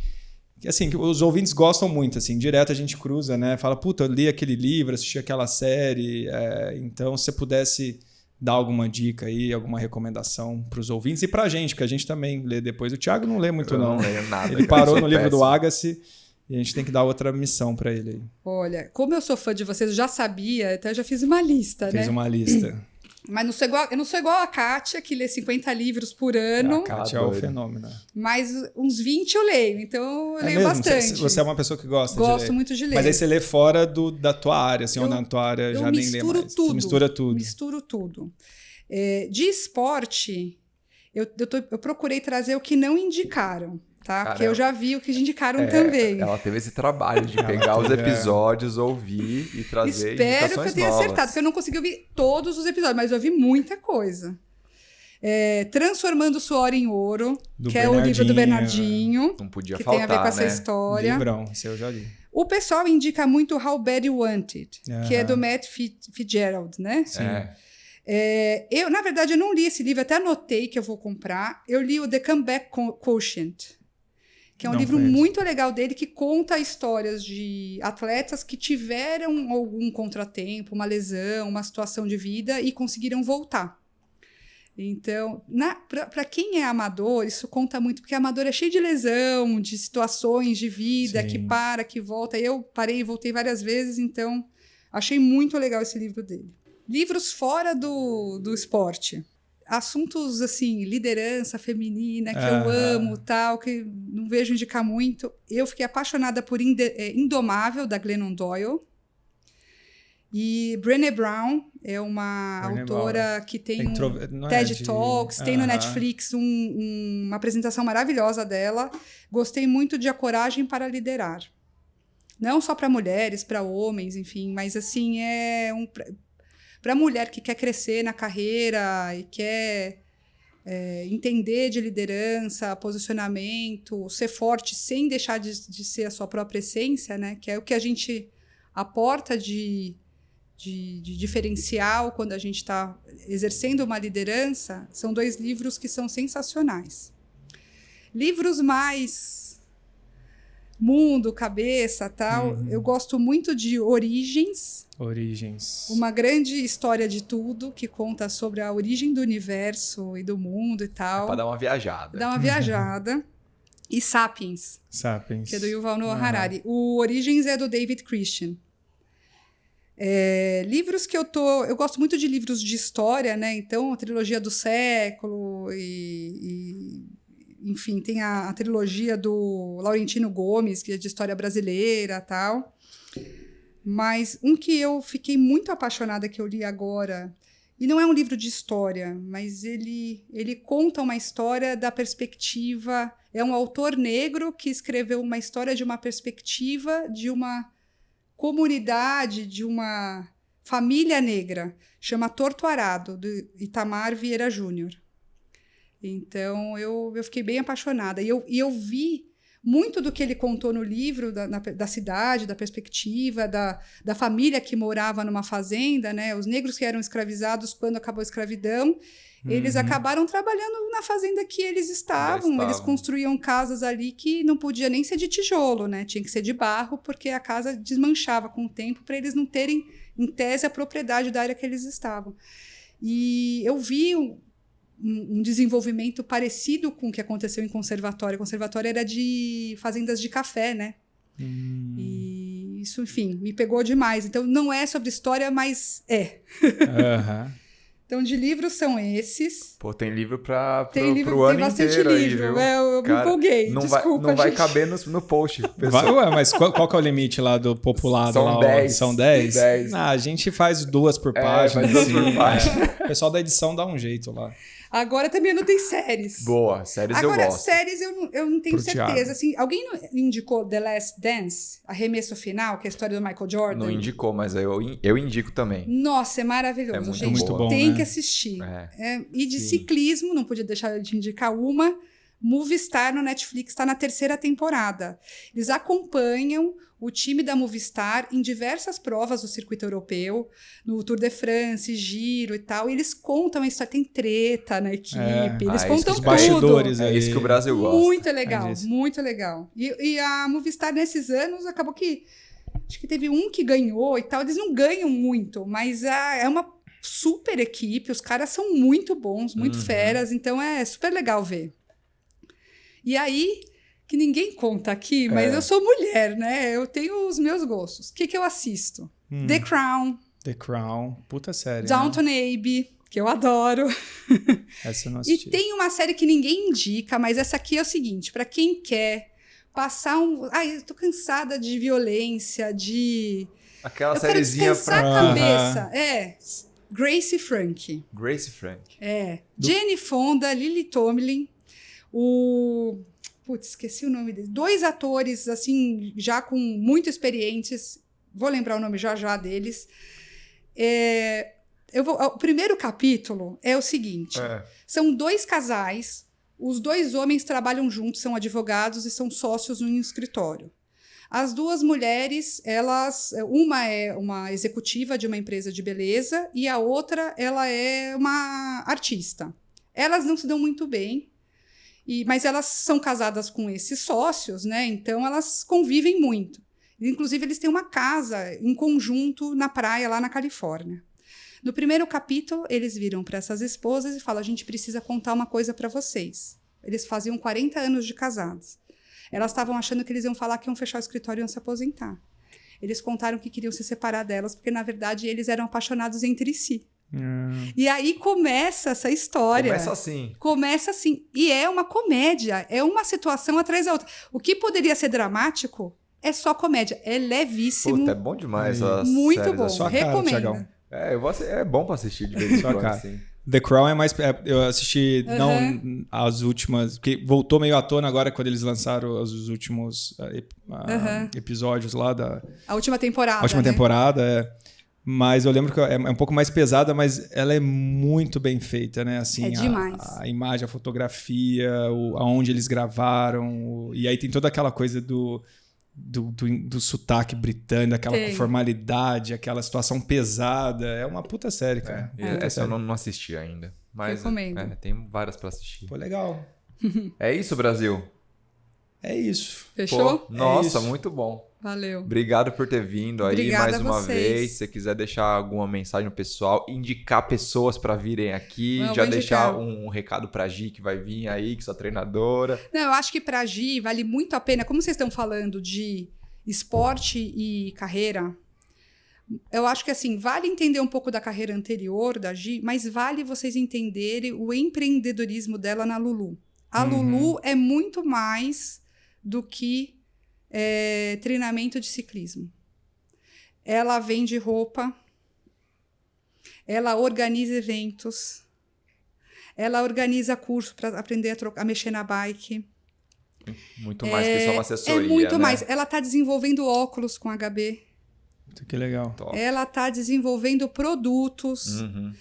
assim, que os ouvintes gostam muito, assim, direto a gente cruza, né? Fala, puta, eu li aquele livro, assisti aquela série. Então, se você pudesse dar alguma dica aí, alguma recomendação para os ouvintes e para a gente, porque a gente também lê depois. O Thiago não lê muito, Eu não. não leio nada. Ele cara, eu parou sou no livro do péssimo. Agassi e a gente tem que dar outra missão para ele aí. Olha, como eu sou fã de vocês, eu já sabia, então eu já fiz uma lista, Fez né? uma lista. Mas eu não sou igual a Kátia, que lê 50 livros por ano, A Kátia é o doido. fenômeno. mas uns 20 eu leio, então eu leio mesmo? bastante. Você é uma pessoa que gosta de ler. Gosto muito de ler. Mas aí você lê fora da tua área, assim, ou Eu- na tua área eu já nem lê misturo mais. tudo. Você mistura tudo. Misturo tudo. De esporte, eu procurei trazer o que não indicaram, tá? Cara, Porque eu já vi o que indicaram É, também. Ela teve esse trabalho de Ela pegar os teve, episódios, ouvir e trazer Espero que eu indicações tenha novas. acertado, porque eu não consegui ouvir todos os episódios, mas eu ouvi muita coisa. Transformando o Suor em Ouro, Do que é o livro do Bernardinho. Bernardinho, Não podia que faltar, tem a ver com essa né? história. Livrão, esse eu já li. O pessoal indica muito How Bad You Want It, que é Aham. do Matt Fitzgerald, né? Sim. Eu, na verdade, eu não li esse livro, até anotei que eu vou comprar. Eu li o The Comeback Quotient, que é um Não livro conheço. muito legal dele, que conta histórias de atletas que tiveram algum contratempo, uma lesão, uma situação de vida e conseguiram voltar. Então, para quem é amador, isso conta muito, porque amador é cheio de lesão, de situações de vida, Sim. que para, que volta. Eu parei e voltei várias vezes, então achei muito legal esse livro dele. Livros fora do esporte. Assuntos, assim, liderança feminina, que eu amo, tal, que não vejo indicar muito. Eu fiquei apaixonada por Indomável, da Glennon Doyle. E Brené Brown é uma Brené autora que tem Não é TED de- Talks, tem no Aham. Netflix uma apresentação maravilhosa dela. Gostei muito de A Coragem para Liderar. Não só para mulheres, para homens, enfim, mas assim, para mulher que quer crescer na carreira e quer entender de liderança, posicionamento, ser forte sem deixar de ser a sua própria essência, né? Que é o que a gente aporta de diferencial quando a gente está exercendo uma liderança. São 2 livros que são sensacionais. Livros mais mundo, cabeça, tal. Eu gosto muito de Origens, uma grande história de tudo, que conta sobre a origem do universo e do mundo e tal. Pra dar uma viajada. Dá uma viajada. E Sapiens, Sapiens. que é do Yuval Noah Harari. O Origens é do David Christian. Livros que eu gosto muito de livros de história, né? Então, a trilogia do século enfim, tem a trilogia do Laurentino Gomes, que é de história brasileira, tal. Mas um que eu fiquei muito apaixonada, que eu li agora, e não é um livro de história, mas ele conta uma história da perspectiva. É um autor negro que escreveu uma história de uma perspectiva de uma comunidade, de uma família negra. Chama Torto Arado, do Itamar Vieira Júnior. Então, eu fiquei bem apaixonada. E eu vi muito do que ele contou no livro, da cidade, da perspectiva, da família que morava numa fazenda, né? Os negros que eram escravizados quando acabou a escravidão, eles acabaram trabalhando na fazenda que eles estavam. Eles construíam casas ali que não podia nem ser de tijolo, né? Tinha que ser de barro, porque a casa desmanchava com o tempo para eles não terem, em tese, a propriedade da área que eles estavam. E eu vi um desenvolvimento parecido com o que aconteceu em conservatório. O conservatório era de fazendas de café, né? E isso, enfim, me pegou demais. Então, não é sobre história, mas é. Então, de livros são esses. Pô, tem livro pro ano tem bastante inteiro livro. aí, viu? Eu me empolguei, desculpa, não vai gente. caber no post. Ué, mas qual que é o limite lá do populado? São 10. São 10? 10. A gente faz 2 por página. Faz 2 por página. O pessoal da edição dá um jeito lá. Agora também eu não tenho séries. Boa, séries Agora, eu gosto. séries eu não tenho Pro certeza. Thiago. Assim, alguém indicou The Last Dance, Arremesso Final, que é a história do Michael Jordan? Não indicou, mas eu indico também. Nossa, é maravilhoso, É muito gente. muito bom, tem né? que assistir. E de Sim. ciclismo, não podia deixar de indicar uma. Movistar no Netflix está na 3ª temporada. Eles acompanham o time da Movistar em diversas provas do circuito europeu, no Tour de France, Giro e tal. E eles contam a história, tem treta na equipe, eles contam os tudo. bastidores É aí. isso que o Brasil gosta. Muito legal, É disso. muito legal. E a Movistar, nesses anos, acabou que... Acho que teve um que ganhou e tal. Eles não ganham muito, mas é uma super equipe. Os caras são muito bons, muito feras. Então, é super legal ver. E aí, que ninguém conta aqui, mas eu sou mulher, né? Eu tenho os meus gostos. O que eu assisto? The Crown. The Crown. Puta série. Downton Né? Abbey, que eu adoro. Essa eu não E assisti. tem uma série que ninguém indica, mas essa aqui é o seguinte, para quem quer passar eu tô cansada de violência, de... Aquela eu quero sériezinha descansar a cabeça. Grace Frank. Grace Frank. Jane Fonda, Lily Tomlin, esqueci o nome deles. 2 atores, assim, já com muito experientes. Vou lembrar o nome já deles. O primeiro capítulo é o seguinte. São 2 casais. Os 2 homens trabalham juntos, são advogados e são sócios em um escritório. As 2 mulheres, uma é uma executiva de uma empresa de beleza e a outra, ela é uma artista. Elas não se dão muito bem, mas elas são casadas com esses sócios, né? Então elas convivem muito. Inclusive, eles têm uma casa em conjunto na praia, lá na Califórnia. No primeiro capítulo, eles viram para essas esposas e falam: a gente precisa contar uma coisa para vocês. Eles faziam 40 anos de casados. Elas estavam achando que eles iam falar que iam fechar o escritório e iam se aposentar. Eles contaram que queriam se separar delas, porque, na verdade, eles eram apaixonados entre si. E aí começa essa história. Começa assim. E é uma comédia. É uma situação atrás da outra. O que poderia ser dramático é só comédia. É levíssimo. Puta, é bom demais. Muito bom. Sua cara, recomendo. Thiagão. É bom pra assistir de vez em quando, assim. The Crown é mais... eu assisti, não as últimas... Porque voltou meio à tona agora quando eles lançaram os últimos episódios lá da... A última temporada, A última temporada, Mas eu lembro que é um pouco mais pesada, mas ela é muito bem feita, né? Assim, é demais. A imagem, a fotografia, aonde eles gravaram. E aí tem toda aquela coisa do sotaque britânico, aquela formalidade, aquela situação pesada. É uma puta série, cara. Essa eu não assisti ainda. Mas recomendo. Tem várias pra assistir. Pô, legal. É isso, Brasil? É isso. Fechou? Nossa, muito bom. Valeu. Obrigado por ter vindo aí. Obrigada mais uma vocês. vez. Se você quiser deixar alguma mensagem pro pessoal, indicar pessoas para virem aqui, Não, já vou deixar indicar. um recado pra Gi, que vai vir aí, que sua treinadora. Não, eu acho que para a Gi vale muito a pena, como vocês estão falando de esporte e carreira, eu acho que assim, vale entender um pouco da carreira anterior da Gi, mas vale vocês entenderem o empreendedorismo dela na Lulu. A Lulu é muito mais do que treinamento de ciclismo. Ela vende roupa, ela organiza eventos, ela organiza curso para aprender a mexer na bike. Muito mais que só uma assessoria, É muito né? mais. Ela está desenvolvendo óculos com HB. Que legal. Top. Ela está desenvolvendo produtos. Uhum.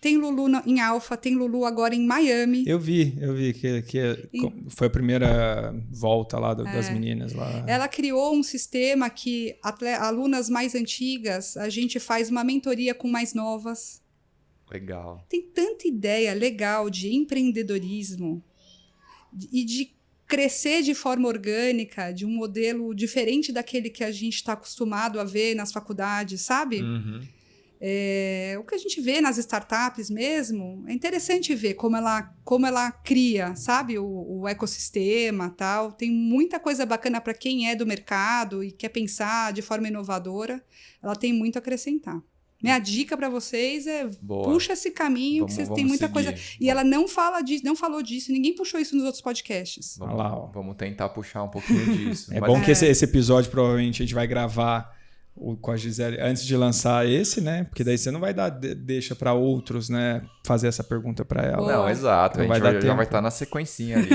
Tem Lulu em Alpha, tem Lulu agora em Miami. Eu vi que foi a primeira volta lá das meninas lá. Ela criou um sistema que alunas mais antigas, a gente faz uma mentoria com mais novas. Legal. Tem tanta ideia legal de empreendedorismo e de crescer de forma orgânica, de um modelo diferente daquele que a gente está acostumado a ver nas faculdades, sabe? Uhum. O que a gente vê nas startups mesmo, é interessante ver como ela cria, sabe, o ecossistema, tal. Tem muita coisa bacana para quem é do mercado e quer pensar de forma inovadora. Ela tem muito a acrescentar. Minha dica para vocês é puxa esse caminho, que vocês têm muita coisa. E ela não falou disso, ninguém puxou isso nos outros podcasts. Vamos tentar puxar um pouquinho disso. Mas bom que esse episódio provavelmente a gente vai gravar com a Gisele antes de lançar esse, né? Porque daí você não vai dar deixa para outros, né? Fazer essa pergunta para ela. Não, exato. Então a gente já vai estar na sequência ali.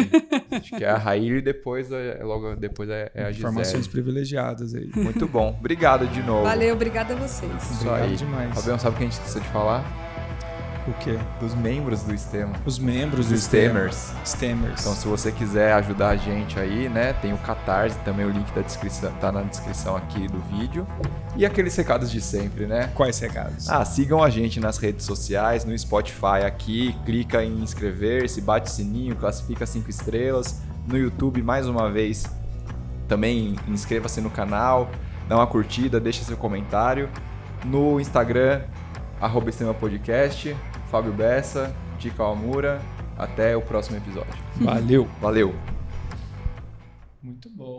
Acho que é a Raíl e depois logo depois é a Gisele. Informações privilegiadas aí. Muito bom. Obrigado de novo. Valeu, obrigada a vocês. Isso aí. Demais. Fabião, sabe o que a gente esqueceu de falar? O quê? Dos membros do Stem. Os membros dos Stemmers. Stemmers. Então, se você quiser ajudar a gente aí, né? Tem o Catarse, também o link da descrição, tá na descrição aqui do vídeo. E aqueles recados de sempre, né? Quais recados? Sigam a gente nas redes sociais, no Spotify aqui, clica em inscrever-se, bate o sininho, classifica 5 estrelas. No YouTube, mais uma vez, também inscreva-se no canal, dá uma curtida, deixa seu comentário. No Instagram, @StemaPodcast. Fábio Bessa, Tica Almura. Até o próximo episódio. Valeu. Valeu. Muito bom.